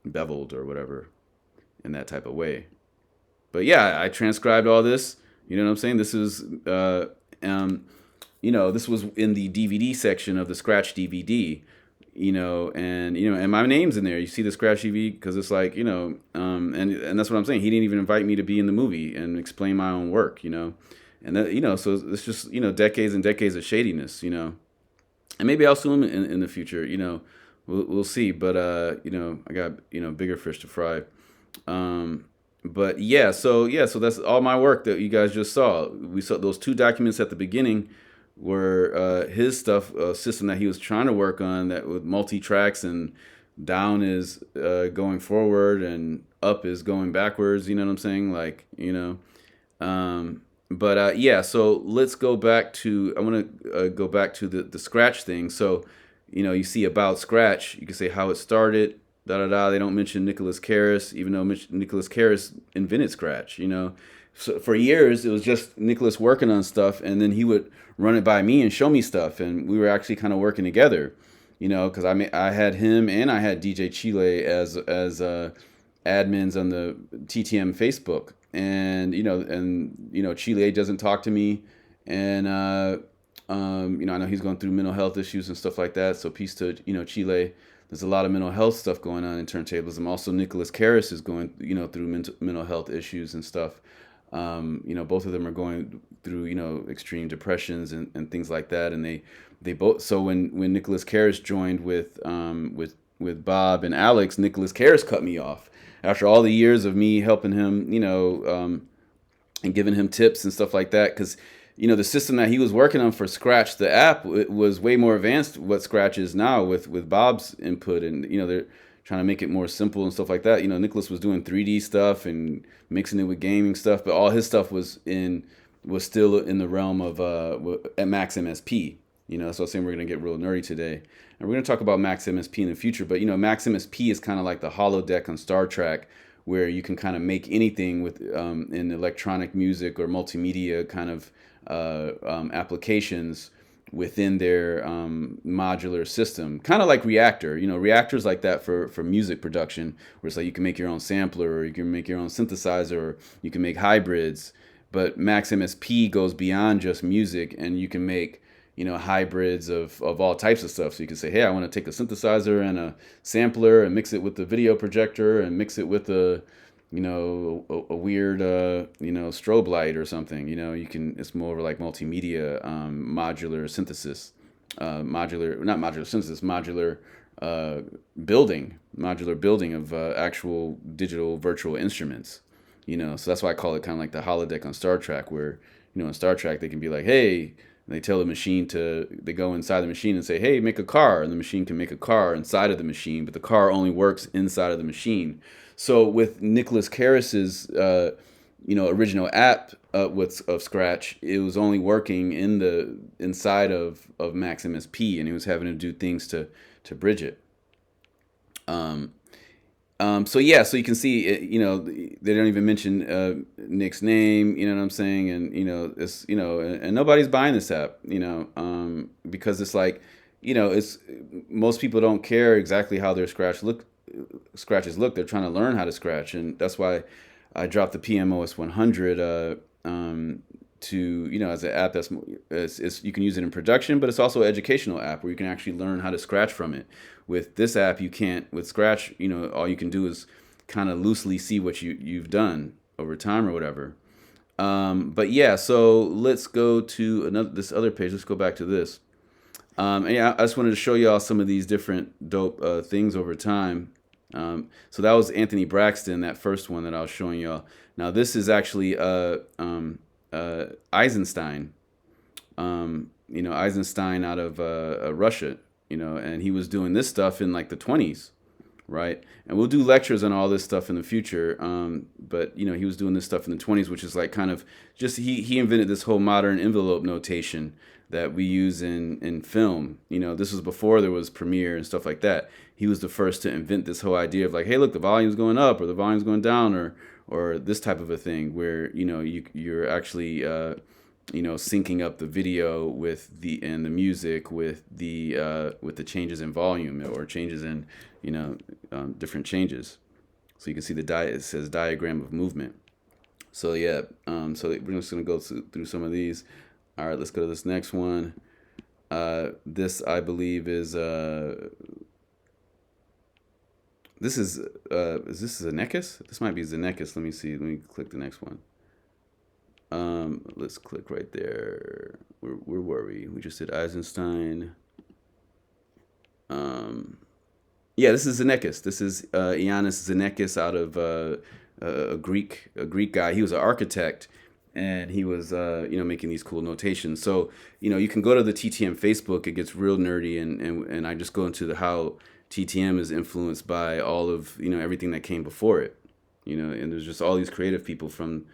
beveled or whatever, in that type of way. But yeah, I transcribed all this. You know what I'm saying? This is, this was in the DVD section of the Scratch DVD. And my name's in there. You see the Scratch TV because it's like, and that's what I'm saying. He didn't even invite me to be in the movie and explain my own work, and that, so it's just, decades and decades of shadiness, and maybe I'll sue him in the future, we'll see. But, I got, bigger fish to fry. But so that's all my work that you guys just saw. We saw those 2 documents at the beginning were his stuff, system that he was trying to work on, that with multi-tracks, and down is going forward and up is going backwards. You know what I'm saying? Like, so let's go back to, I want to go back to the Scratch thing. So, you see about Scratch, you can say how it started, da da da. They don't mention Nicholas Karras, even though Nicholas Karras invented Scratch. So for years it was just Nicholas working on stuff, and then he would run it by me and show me stuff, and we were actually kind of working together. Because I had him and I had DJ Chile as admins on the TTM Facebook, and Chile doesn't talk to me, and I know he's going through mental health issues and stuff like that. So peace to Chile. There's a lot of mental health stuff going on in turntablism. Also, Nicholas Karras is going through mental health issues and stuff. Both of them are going through extreme depressions and things like that. And they both. So when Nicholas Karras joined with Bob and Alex, Nicholas Karras cut me off after all the years of me helping him, and giving him tips and stuff like that. Because the system that he was working on for Scratch, the app, it was way more advanced what Scratch is now with Bob's input, and they're trying to make it more simple and stuff like that. Nicholas was doing 3D stuff and mixing it with gaming stuff, but all his stuff was still in the realm of at Max MSP. So I was saying we're gonna get real nerdy today, and we're gonna talk about Max MSP in the future. But Max MSP is kind of like the holodeck on Star Trek, where you can kind of make anything with in electronic music or multimedia kind of applications within their modular system, kind of like Reactor. Reactor's like that for music production, where it's like you can make your own sampler, or you can make your own synthesizer, or you can make hybrids. But Max MSP goes beyond just music, and you can make hybrids of all types of stuff. So you can say, hey, I want to take a synthesizer and a sampler and mix it with the video projector and mix it with a weird strobe light or something. It's more like multimedia modular synthesis, modular building of actual digital virtual instruments. So that's why I call it kind of like the holodeck on Star Trek, where in Star Trek they can be like, hey, and they tell the machine they go inside the machine and say, hey, make a car. And the machine can make a car inside of the machine, but the car only works inside of the machine. So with Nicholas Karras's, original app of Scratch, it was only working inside of Max MSP, and he was having to do things to bridge it. So you can see, they don't even mention Nick's name, you know what I'm saying? And, it's, and nobody's buying this app, because it's like, it's, most people don't care exactly how their scratches look. They're trying to learn how to scratch. And that's why I dropped the PMOS 100, to, as an app that's you can use it in production, but it's also an educational app where you can actually learn how to scratch from it. With this app, you can't. With Scratch, all you can do is kind of loosely see what you've done over time or whatever. But yeah, so let's go to this other page. Let's go back to this. And yeah, I just wanted to show y'all some of these different dope things over time. So that was Anthony Braxton, that first one that I was showing y'all. Now this is actually Eisenstein. Eisenstein out of Russia. And he was doing this stuff in like the 20s, right? And we'll do lectures on all this stuff in the future. But he was doing this stuff in the 20s, which is like kind of just he invented this whole modern envelope notation that we use in film. This was before there was Premiere and stuff like that. He was the first to invent this whole idea of like, hey, look, the volume's going up or the volume's going down or this type of a thing where you're actually syncing up the video with the music with the changes in volume or changes in different changes. So you can see it says diagram of movement. So yeah, so we're just gonna go through some of these. All right, let's go to this next one. This I believe is this Zemeckis? This might be Zemeckis. Let me see. Let me click the next one. Let's click right there. Where were we? We just did Eisenstein. Yeah, this is Zemeckis. This is Ioannis Zemeckis out of a Greek guy. He was an architect, and he was making these cool notations. So you can go to the TTM Facebook. It gets real nerdy, and I just go into how TTM is influenced by all of everything that came before it. And there's just all these creative people from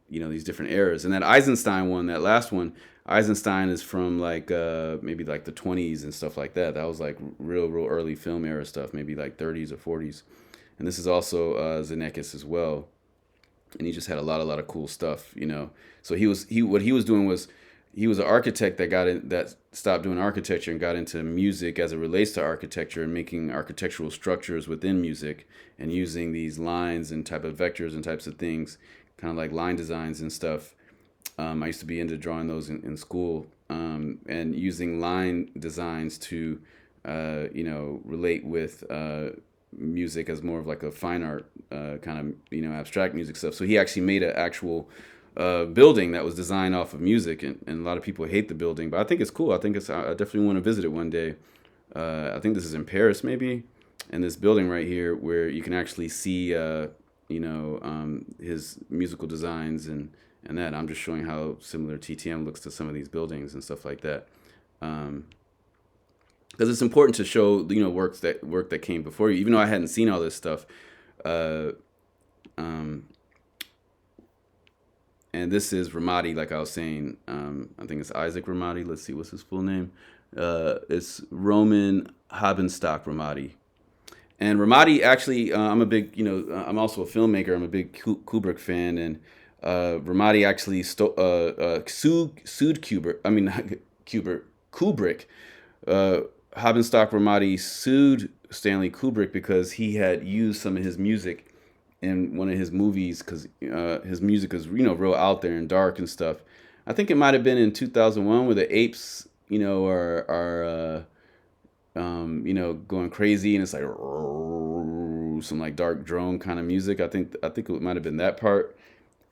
these different eras. And that Eisenstein one, that last one, Eisenstein is from like maybe like the 20s and stuff like that. That was like real early film era stuff, maybe like 30s or 40s. And this is also Zemeckis as well. And he just had a lot of cool stuff, So what he was doing was he was an architect that stopped doing architecture and got into music as it relates to architecture and making architectural structures within music and using these lines and type of vectors and types of things, kind of like line designs and stuff. I used to be into drawing those in school, and using line designs to, relate with music as more of like a fine art kind of, abstract music stuff. So he actually made an actual building that was designed off of music, and a lot of people hate the building, but I think it's cool. I definitely want to visit it one day. I think this is in Paris maybe, and this building right here where you can actually see his musical designs and that. I'm just showing how similar TTM looks to some of these buildings and stuff like that, because it's important to show work that came before you, even though I hadn't seen all this stuff. And this is Ramadi, like I was saying. I think it's Isaac Ramadi. Let's see, what's his full name? It's Roman Habenstock Ramadi. And Ramadi, actually, I'm a big, I'm also a filmmaker. I'm a big Kubrick fan. And Ramadi actually sued Kubrick. I mean, not Kubrick. Habenstock Ramadi sued Stanley Kubrick because he had used some of his music in one of his movies, because his music is real out there and dark and stuff. I think it might have been in 2001 where the apes are going crazy, and it's like some like dark drone kind of music. I think it might have been that part,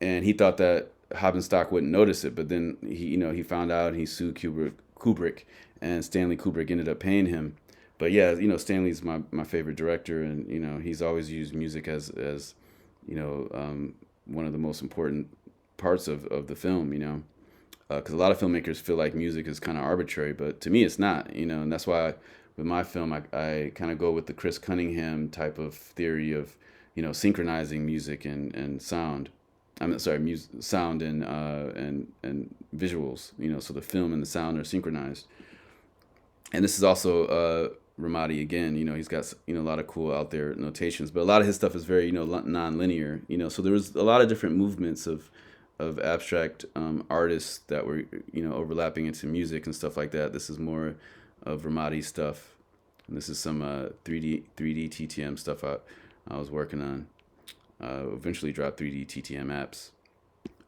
and he thought that Habenstock wouldn't notice it, but then he found out and he sued Kubrick, and Stanley Kubrick ended up paying him. But yeah, Stanley's my favorite director, and he's always used music as one of the most important parts of the film, because a lot of filmmakers feel like music is kind of arbitrary, but to me it's not, and that's why with my film I kind of go with the Chris Cunningham type of theory of synchronizing music and sound. Sound and visuals, so the film and the sound are synchronized. And this is also Ramadi again. He's got a lot of cool out there notations, but a lot of his stuff is very non-linear. So there was a lot of different movements of abstract artists that were overlapping into music and stuff like that. This is more of Ramadi's stuff, and this is some 3D TTM stuff I was working on. Eventually dropped 3D TTM apps.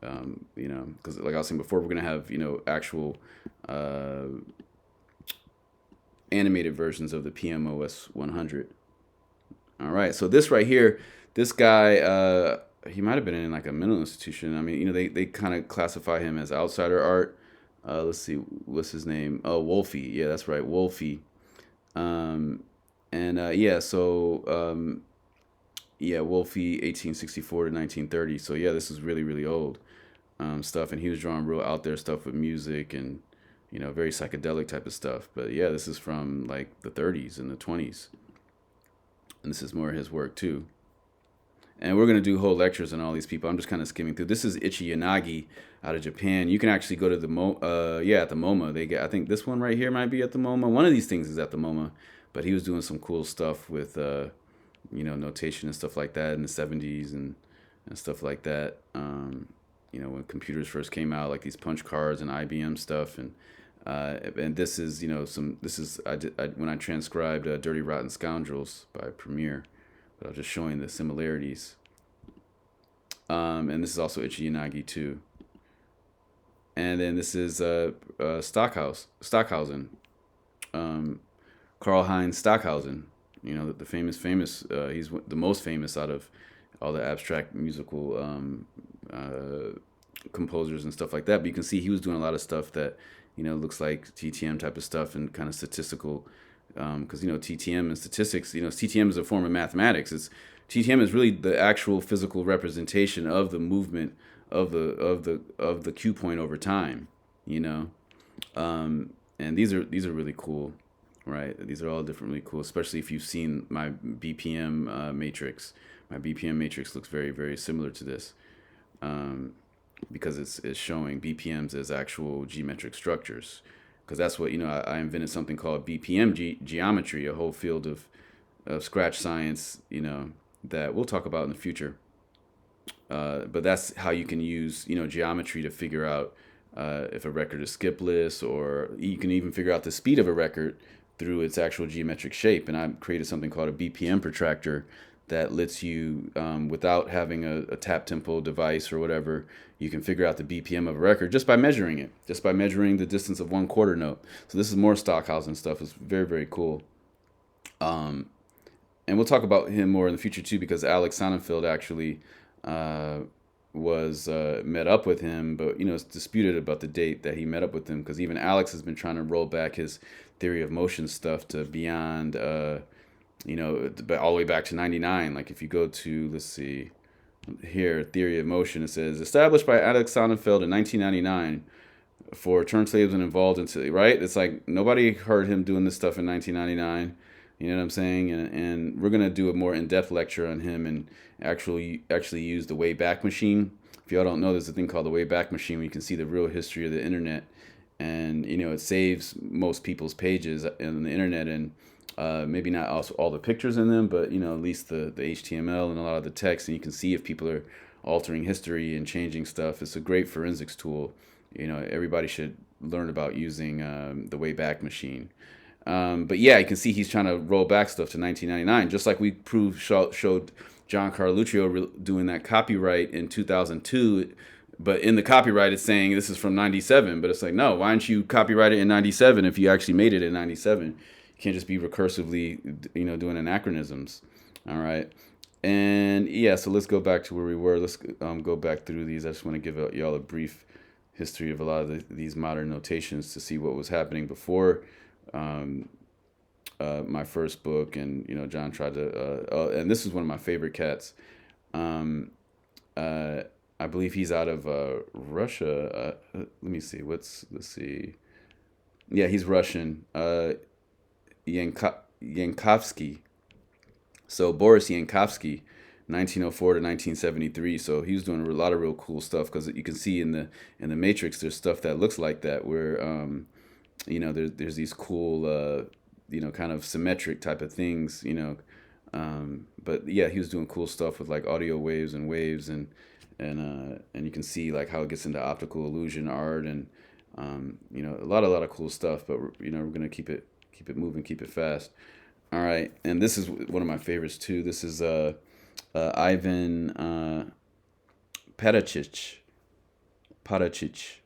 Because like I was saying before, we're gonna have actual uh, animated versions of the PMOS 100. All right, so this right here, this guy, he might have been in like a mental institution. I mean, they kind of classify him as outsider art. Let's see, what's his name? Oh, Wolfie. Yeah, that's right, Wolfie. Um, and yeah, so yeah, Wolfie, 1864 to 1930. So yeah, this is really really old stuff, and he was drawing real out there stuff with music and very psychedelic type of stuff. But yeah, this is from like the 30s and the 20s, and this is more of his work too. And we're gonna do whole lectures on all these people. I'm just kind of skimming through. This is Ichi Yanagi out of Japan. You can actually go to the at the MoMA. They get, I think this one right here might be at the MoMA. One of these things is at the MoMA, but he was doing some cool stuff with notation and stuff like that in the 70s and stuff like that. When computers first came out, like these punch cards and IBM stuff, and this is when I transcribed Dirty Rotten Scoundrels by Premiere, but I was just showing the similarities. And this is also Ichi Yanagi too. And then this is Stockhausen, Karl Heinz Stockhausen. The famous. He's the most famous out of all the abstract musical composers and stuff like that. But you can see he was doing a lot of stuff that looks like TTM type of stuff and kind of statistical. Because TTM and statistics, TTM is a form of mathematics. TTM is really the actual physical representation of the movement of the Q point over time. And these are really cool, right? These are all different, really cool. Especially if you've seen my BPM matrix. My BPM matrix looks very very similar to this, because it's showing BPMs as actual geometric structures. Because that's what I invented something called BPM geometry, a whole field of Scratch science, that we'll talk about in the future. But that's how you can use geometry to figure out if a record is skipless, or you can even figure out the speed of a record through its actual geometric shape. And I created something called a BPM protractor that lets you, without having a tap tempo device or whatever, you can figure out the BPM of a record just by measuring it, just by measuring the distance of one quarter note. So this is more Stockhausen stuff. It's very very cool. And we'll talk about him more in the future too, because Alex Sonnenfeld actually was met up with him, but it's disputed about the date that he met up with him, because even Alex has been trying to roll back his theory of motion stuff to beyond, but all the way back to '99. Like if you go to, let's see, here, theory of motion, it says established by Alex Sonnenfeld in 1999 for turntables and involved into, right? It's like nobody heard him doing this stuff in 1999. You know what I'm saying? And we're gonna do a more in-depth lecture on him and actually use the Wayback Machine. If y'all don't know, there's a thing called the Wayback Machine where you can see the real history of the internet, and it saves most people's pages on the internet, and maybe not also all the pictures in them, but at least the HTML and a lot of the text, and you can see if people are altering history and changing stuff. It's a great forensics tool. Everybody should learn about using the Wayback Machine. But yeah, you can see he's trying to roll back stuff to 1999, just like we showed John Carluccio doing that copyright in 2002. But in the copyright, it's saying this is from 97. But it's like, no, why don't you copyright it in 97 if you actually made it in 97? You can't just be recursively, doing anachronisms. All right. And yeah, so let's go back to where we were. Let's go back through these. I just want to give y'all a brief history of a lot of these modern notations to see what was happening before my first book. And John tried to and this is one of my favorite cats. I believe he's out of Russia. Let me see, let's see, yeah, he's Russian. Yankovsky. So Boris Yankovsky, 1904 to 1973. So he was doing a lot of real cool stuff, because you can see in the Matrix there's stuff that looks like that, where there's these cool kind of symmetric type of things, but yeah, he was doing cool stuff with like audio waves and waves, and you can see like how it gets into optical illusion art, and a lot of cool stuff. But we're gonna keep it moving, keep it fast. All right, and this is one of my favorites too. This is Ivan Petachich. Padachich,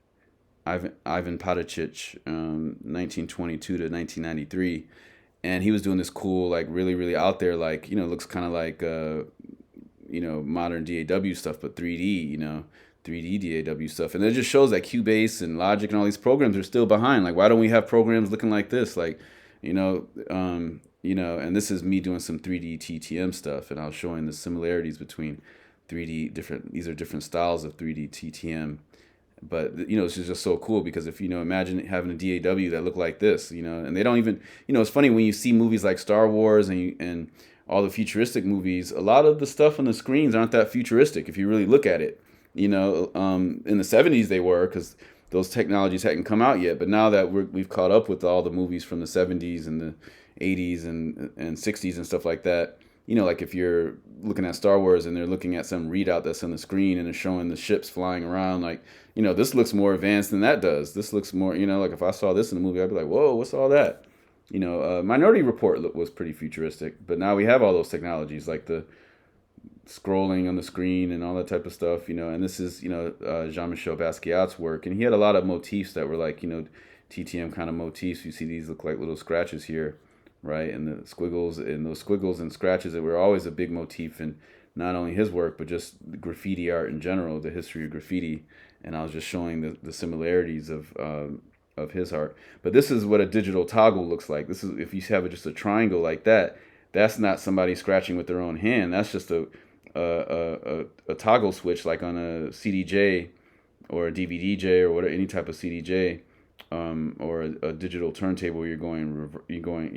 Ivan Padachich, 1922 to 1993, and he was doing this cool, like really really out there, like looks kind of like modern DAW stuff, but 3D, 3D DAW stuff, and it just shows that Cubase and Logic and all these programs are still behind. Like, why don't we have programs looking like this? Like, and this is me doing some 3D TTM stuff, and I was showing the similarities between 3D different. These are different styles of 3D TTM, but it's just so cool because if imagine having a DAW that looked like this, and they don't even, it's funny when you see movies like Star Wars and all the futuristic movies, a lot of the stuff on the screens aren't that futuristic if you really look at it. In the 70s they were, because those technologies hadn't come out yet, but now that we've caught up with all the movies from the 70s and the 80s and 60s and stuff like that. Like if you're looking at Star Wars and they're looking at some readout that's on the screen and it's showing the ships flying around, like, this looks more advanced than that does. This looks more, like if I saw this in a movie, I'd be like, whoa, what's all that? Minority Report was pretty futuristic, but now we have all those technologies like the scrolling on the screen and all that type of stuff, and this is, Jean-Michel Basquiat's work, and he had a lot of motifs that were like, TTM kind of motifs. You see these look like little scratches here, right? And the squiggles and those squiggles and scratches that were always a big motif in not only his work, but just graffiti art in general, the history of graffiti. And I was just showing the similarities of his art. But this is what a digital toggle looks like. This is, if you have just a triangle like that, that's not somebody scratching with their own hand. That's just a toggle switch, like on a CDJ or a DVDJ or whatever, any type of CDJ, or a digital turntable. You're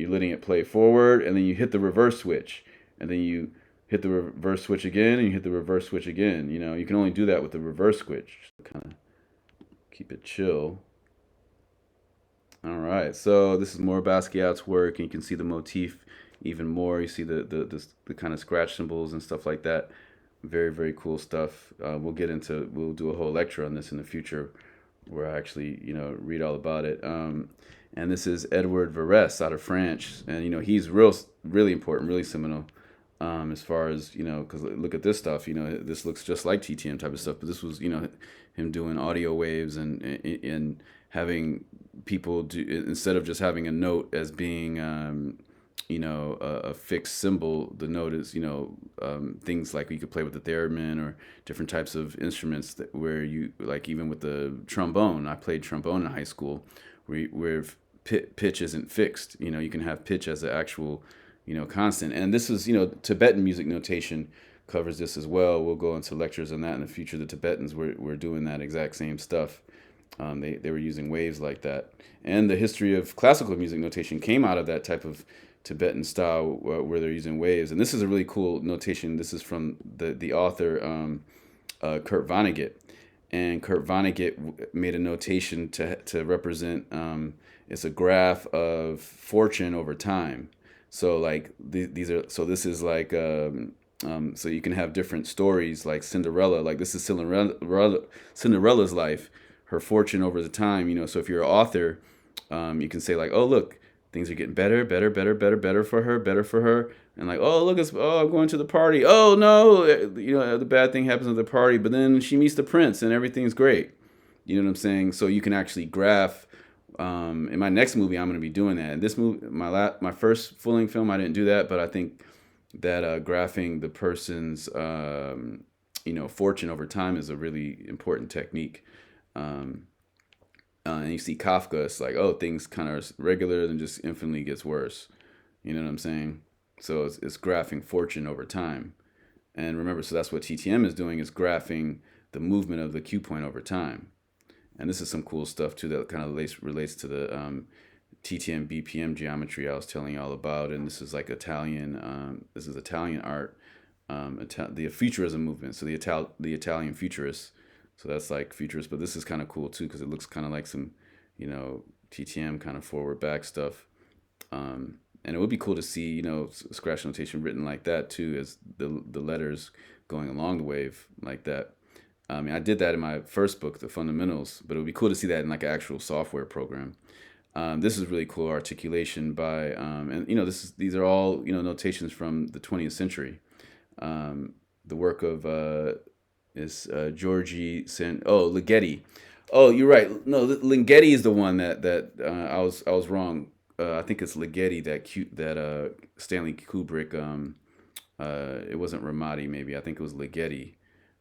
letting it play forward, and then you hit the reverse switch, and then you hit the reverse switch again, and you hit the reverse switch again. You can only do that with the reverse switch. Kind of keep it chill. All right, so this is more Basquiat's work, and you can see the motif even more. You see the kind of scratch symbols and stuff like that. Very, very cool stuff. We'll do a whole lecture on this in the future, where I actually read all about it. And this is Edward Verres out of France, and he's really important, really seminal, as far as because look at this stuff. This looks just like TTM type of stuff, but this was him doing audio waves and having people do, instead of just having a note as being a fixed symbol. The note is things like you could play with the theremin or different types of instruments where you, like, even with the trombone. I played trombone in high school, where pitch isn't fixed. You can have pitch as an actual constant. And this is Tibetan music notation covers this as well. We'll go into lectures on that in the future. The Tibetans were doing that exact same stuff. They were using waves like that. And the history of classical music notation came out of that type of Tibetan style, where they're using waves. And this is a really cool notation. This is from the author, Kurt Vonnegut. And Kurt Vonnegut made a notation to represent, it's a graph of fortune over time. So like this is like, so you can have different stories like Cinderella. Like this is Cinderella's life, her fortune over the time. So if you're an author, you can say like, oh look, things are getting better for her, and like, oh look, I'm going to the party. Oh no, the bad thing happens at the party, but then she meets the prince and everything's great. You know what I'm saying? So you can actually graph. In my next movie, I'm going to be doing that. In this movie, my first full-length film, I didn't do that, but I think that graphing the person's fortune over time is a really important technique. And you see Kafka, it's like, oh, things kind of regular and just infinitely gets worse. You know what I'm saying? So it's graphing fortune over time. And remember, so that's what TTM is doing, is graphing the movement of the Q point over time. And this is some cool stuff too that kind of relates to the TTM BPM geometry I was telling you all about. And this is like Italian. This is Italian art, the futurism movement. So the Italian futurists. So that's like futurist, but this is kind of cool too because it looks kind of like some, TTM kind of forward back stuff. And it would be cool to see, scratch notation written like that too, as the letters going along the wave like that. I mean, I did that in my first book, The Fundamentals, but it would be cool to see that in like an actual software program. This is really cool articulation by, and these are all notations from the 20th century. The work of It's Georgie San. Oh, Ligeti. Oh, you're right. No, Ligeti is the one that I was wrong. I think it's Ligeti that Stanley Kubrick. It wasn't Ramadi. Maybe I think it was Ligeti.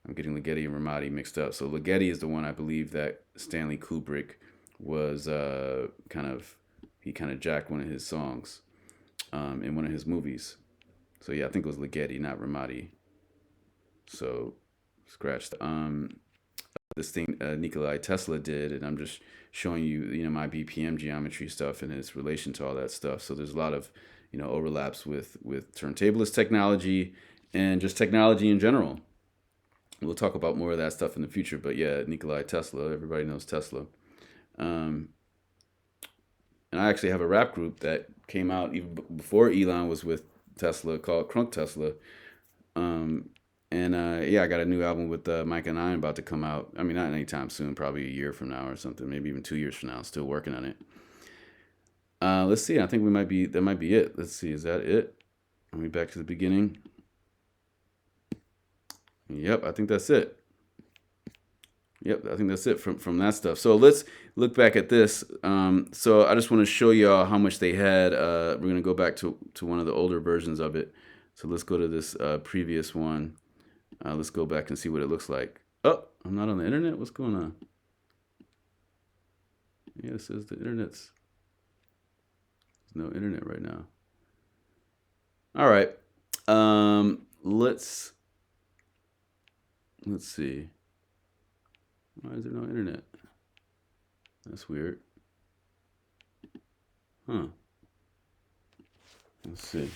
I'm getting Ligeti and Ramadi mixed up. So Ligeti is the one I believe that Stanley Kubrick was he kind of jacked one of his songs in one of his movies. So yeah, I think it was Ligeti, not Ramadi. So scratch. This thing Nikolai Tesla did, and I'm just showing you, my BPM geometry stuff and its relation to all that stuff. So there's a lot of, overlaps with turntablist technology and just technology in general. We'll talk about more of that stuff in the future, but yeah, Nikolai Tesla, everybody knows Tesla. Um, and I actually have a rap group that came out even before Elon was with Tesla called Crunk Tesla. Um, and yeah, I got a new album with Mike and I about to come out. I mean, not anytime soon, probably a year from now or something, maybe even 2 years from now. Still working on it. Let's see. I think that might be it. Let's see. Is that it? Let me back to the beginning. Yep, I think that's it. Yep, I think that's it from that stuff. So let's look back at this. So I just want to show y'all how much they had. We're gonna go back to one of the older versions of it. So let's go to this previous one. Let's go back and see what it looks like. Oh, I'm not on the internet. What's going on? Yeah, it says the internet's. There's no internet right now. All right. Let's see. Why is there no internet? That's weird. Huh. Let's see.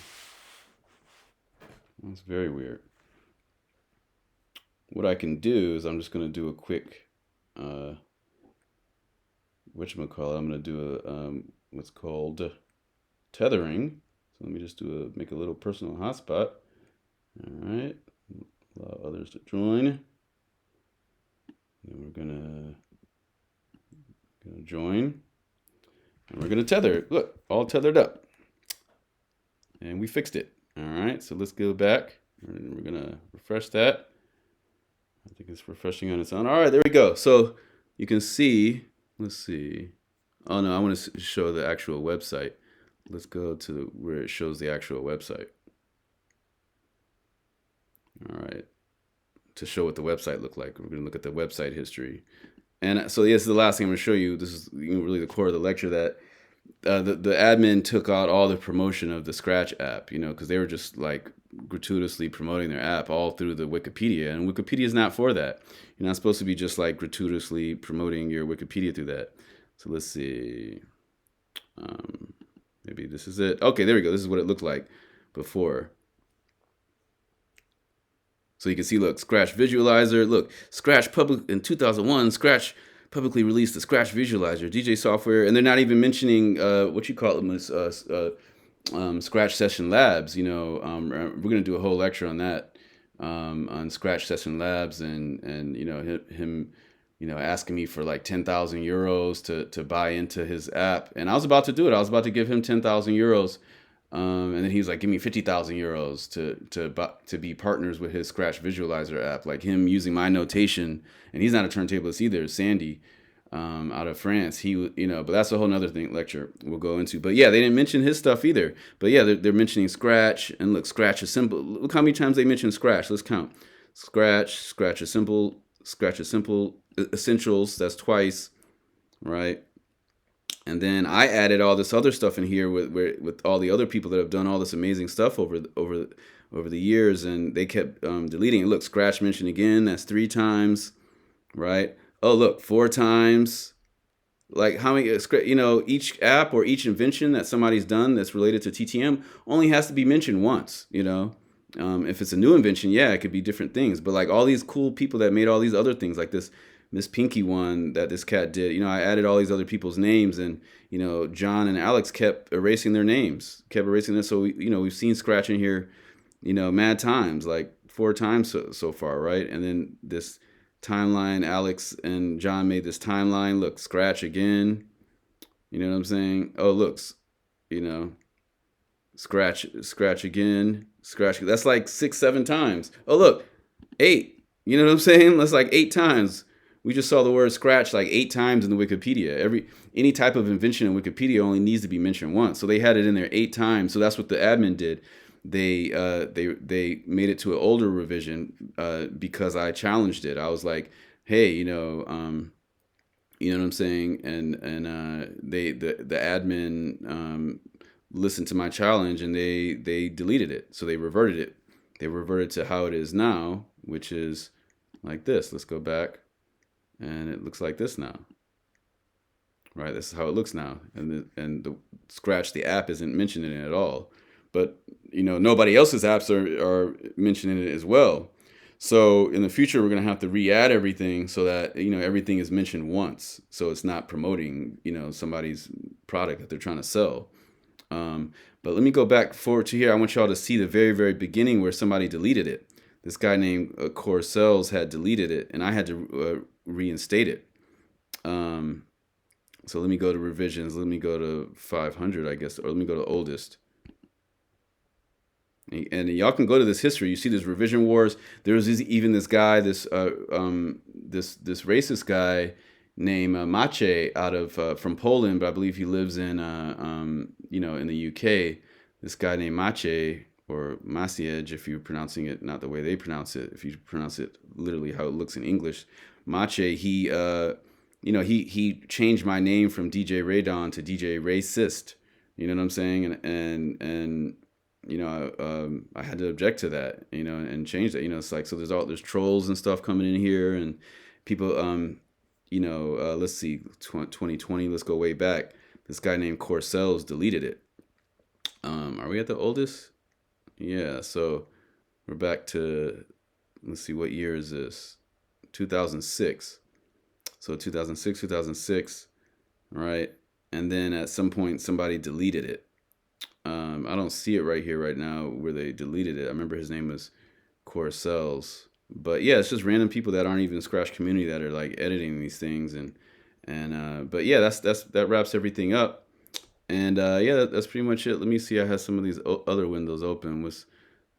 That's very weird. What I can do is I'm just gonna do a quick whatchamacallit. I'm gonna do a what's called tethering. So let me just make a little personal hotspot. All right. Allow others to join. Then we're gonna join, and we're gonna tether. Look, all tethered up, and we fixed it. All right, so let's go back, and we're gonna refresh that. I think it's refreshing on its own. All right, there we go. So you can see. Let's see. Oh no, I want to show the actual website. Let's go to where it shows the actual website. All right. To show what the website looked like, we're going to look at the website history. And so this is the last thing I'm going to show you. This is really the core of the lecture, that the admin took out all the promotion of the Sxratch app, because they were just like gratuitously promoting their app all through the Wikipedia. And Wikipedia is not for that. You're not supposed to be just like gratuitously promoting your Wikipedia through that. So let's see. Maybe this is it. Okay, there we go. This is what it looked like before. So you can see, look, Sxratch Visualizer. Look, Sxratch public in 2001. Sxratch publicly released the Sxratch Visualizer, DJ software, and they're not even mentioning what you call them as Sxratch Session Labs. We're gonna do a whole lecture on that, on Sxratch Session Labs, and him, asking me for like 10,000 euros to buy into his app, and I was about to do it. I was about to give him 10,000 euros. And then he was like, "Give me 50,000 euros to be partners with his Sxratch Visualizer app." Like him using my notation, and he's not a turntablist either. Sandy, out of France. But that's a whole nother lecture we'll go into. But yeah, they didn't mention his stuff either. But yeah, they're mentioning Sxratch, and look, Sxratch is simple. Look how many times they mention Sxratch. Let's count. Sxratch is simple. Sxratch is simple. Essentials. That's twice, right? And then I added all this other stuff in here with all the other people that have done all this amazing stuff over the years, and they kept deleting it. Look, Sxratch mentioned again. That's 3 times, right? Oh, look, 4 times. Like how many? Each app or each invention that somebody's done that's related to TTM only has to be mentioned once. If it's a new invention, yeah, it could be different things. But like all these cool people that made all these other things, like this Miss Pinky one that this cat did, I added all these other people's names, and John and Alex kept erasing their names, kept erasing this. So we've seen Sxratch in here, mad times, like 4 times so far, right? And then this timeline, Alex and John made this timeline. Look, Sxratch again. You know what I'm saying? Oh, looks, Sxratch again, Sxratch. That's like 6, 7 times. Oh, look, 8. You know what I'm saying? That's like 8 times. We just saw the word scratch like 8 times in the Wikipedia. Any type of invention in Wikipedia only needs to be mentioned once. So they had it in there 8 times. So that's what the admin did. They made it to an older revision because I challenged it. I was like, hey, you know what I'm saying, and the admin listened to my challenge and they deleted it. So they reverted it. They reverted to how it is now, which is like this. Let's go back, and it looks like this now. Right, this is how it looks now, and the Scratch, the app, isn't mentioning it at all. But nobody else's apps are mentioning it as well. So in the future, we're gonna have to re-add everything so that everything is mentioned once, so it's not promoting somebody's product that they're trying to sell. But let me go back forward to here. I want y'all to see the very very beginning where somebody deleted it. This guy named Corcells had deleted it, and I had to reinstate it. So let me go to revisions. Let me go to 500, I guess, or let me go to oldest. And y'all can go to this history. You see this revision wars. There was even this guy, this racist guy named Maciej out of from Poland, but I believe he lives in in the UK. This guy named Maciej, or Maciej, if you're pronouncing it not the way they pronounce it, if you pronounce it literally how it looks in English. Maciej, he changed my name from DJ Radon to DJ Racist. You know what I'm saying? And I had to object to that, and change that. It's like, so there's trolls and stuff coming in here, and people, let's see, 2020, let's go way back. This guy named Corcells deleted it. Are we at the oldest? Yeah, so we're back to, let's see, what year is this? 2006. So 2006, right? And then at some point, somebody deleted it. I don't see it right here right now where they deleted it. I remember his name was Corcells. But yeah, it's just random people that aren't even in Scratch community that are like editing these things, but yeah, that wraps everything up. And yeah, that's pretty much it. Let me see. I have some of these other windows open.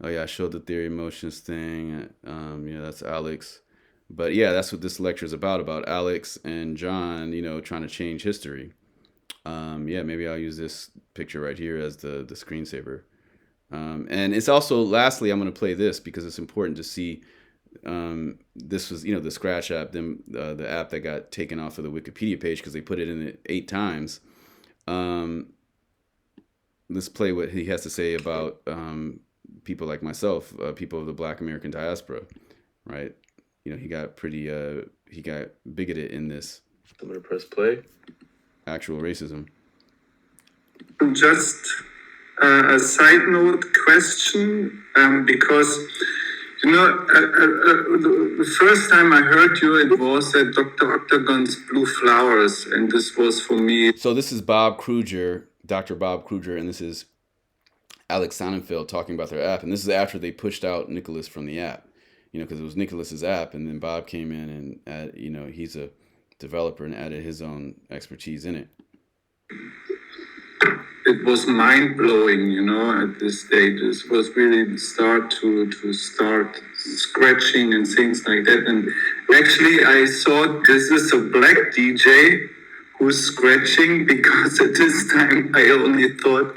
Oh yeah, I showed the theory of motions thing. Yeah, that's Alex. But yeah, that's what this lecture is about Alex and John, trying to change history. Yeah, maybe I'll use this picture right here as the screensaver. And it's also, lastly, I'm going to play this because it's important to see. This was, the Scratch app, the app that got taken off of the Wikipedia page because they put it in it 8 times. Let's play what he has to say about people like myself, people of the Black American diaspora, right? He got bigoted in this. I'm going to press play. Actual racism. Just a side note question, because the first time I heard you, it was at Dr. Octagon's Blue Flowers, and this was for me. So this is Bob Kruger, Dr. Bob Kruger, and this is Alex Sonnenfeld talking about their app, and this is after they pushed out Nicholas from the app, because it was Nicholas's app, and then Bob came in and he's a developer and added his own expertise in it. It was mind-blowing, at this stage. This was really the start to start scratching and things like that. And actually, I thought this is a black DJ who's scratching, because at this time I only thought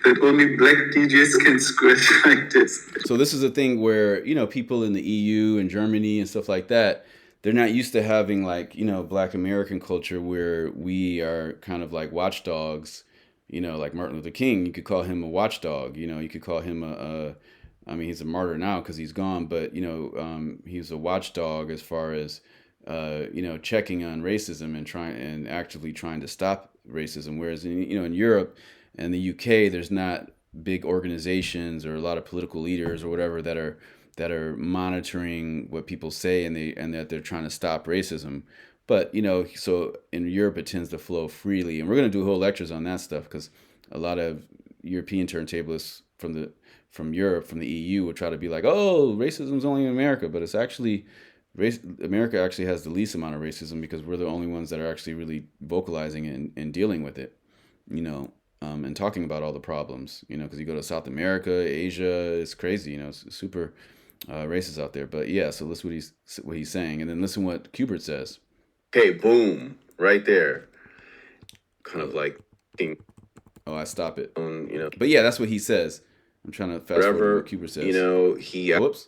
that only black DJs can scratch like this. So this is a thing where, people in the EU and Germany and stuff like that, they're not used to having like, Black American culture where we are kind of like watchdogs, like Martin Luther King. You could call him a watchdog, you could call him he's a martyr now because he's gone, but, he's a watchdog as far as, checking on racism and actively trying to stop racism. Whereas, in Europe and the UK, there's not big organizations or a lot of political leaders or whatever that are monitoring what people say and that they're trying to stop racism. But, so in Europe, it tends to flow freely. And we're going to do whole lectures on that stuff because a lot of European turntablists from Europe, from the EU, would try to be like, oh, racism's only in America. But it's actually, America actually has the least amount of racism because we're the only ones that are actually really vocalizing it and dealing with it, and talking about all the problems, because you go to South America, Asia, it's crazy, it's super races out there. But yeah, so listen what he's saying, and then listen what Kubert says. Okay, boom, right there. Kind of like, Oh, I stop it. you know, But yeah, that's what he says. I'm trying to fast forward to what Kubert says. you know, he, Whoops.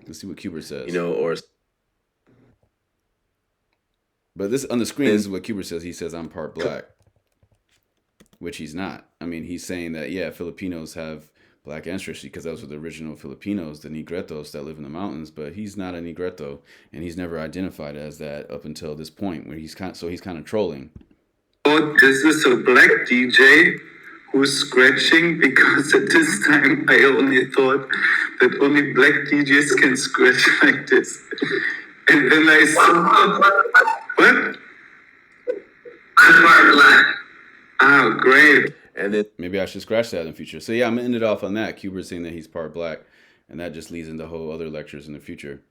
Let's see what Kubert says. you know, or But this on the screen, this is what Kubert says. He says, I'm part black, which he's not. I mean, he's saying that, yeah, Filipinos have black ancestry because those were the original Filipinos, the Negretos that live in the mountains, but he's not a Negreto, and he's never identified as that up until this point where he's kind of trolling. Oh, this is a black DJ who's scratching, because at this time I only thought that only black DJs can scratch like this. And then I saw, what? I'm part black. Oh, great. and then Maybe I should scratch that in the future. So yeah, I'm gonna end it off on that. Kubert saying that he's part black, and that just leads into whole other lectures in the future.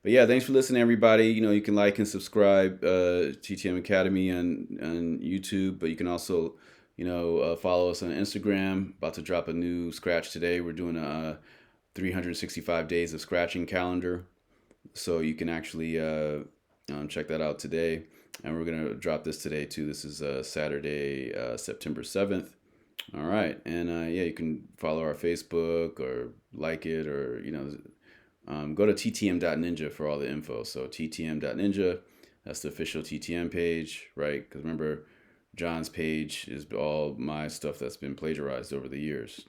But yeah, thanks for listening, everybody. You know, you can like and subscribe TTM Academy on YouTube, but you can also, you know, follow us on Instagram. About to drop a new Scratch today. We're doing a 365 days of scratching calendar, so you can actually check that out today. And we're gonna drop this today too. This is Saturday, September 7th. All right, and yeah, you can follow our Facebook or like it, or you know. Go to ttm.ninja for all the info. So ttm.ninja, that's the official TTM page, right? Because remember, John's page is all my stuff that's been plagiarized over the years.